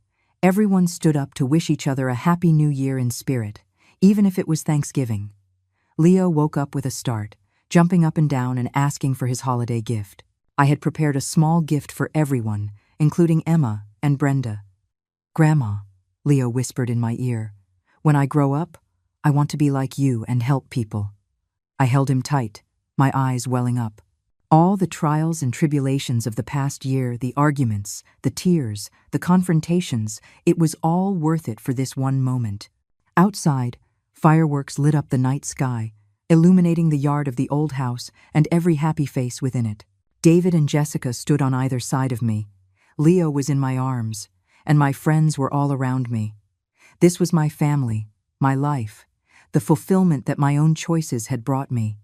everyone stood up to wish each other a happy new year in spirit, even if it was Thanksgiving. Leo woke up with a start, jumping up and down and asking for his holiday gift. I had prepared a small gift for everyone, including Emma and Brenda. Grandma, Leo whispered in my ear, when I grow up, I want to be like you and help people. I held him tight, my eyes welling up. All the trials and tribulations of the past year, the arguments, the tears, the confrontations, it was all worth it for this one moment. Outside, fireworks lit up the night sky, illuminating the yard of the old house and every happy face within it. David and Jessica stood on either side of me. Leo was in my arms, and my friends were all around me. This was my family, my life, the fulfillment that my own choices had brought me.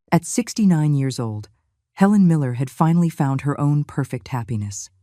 At 69 years old, Helen Miller had finally found her own perfect happiness.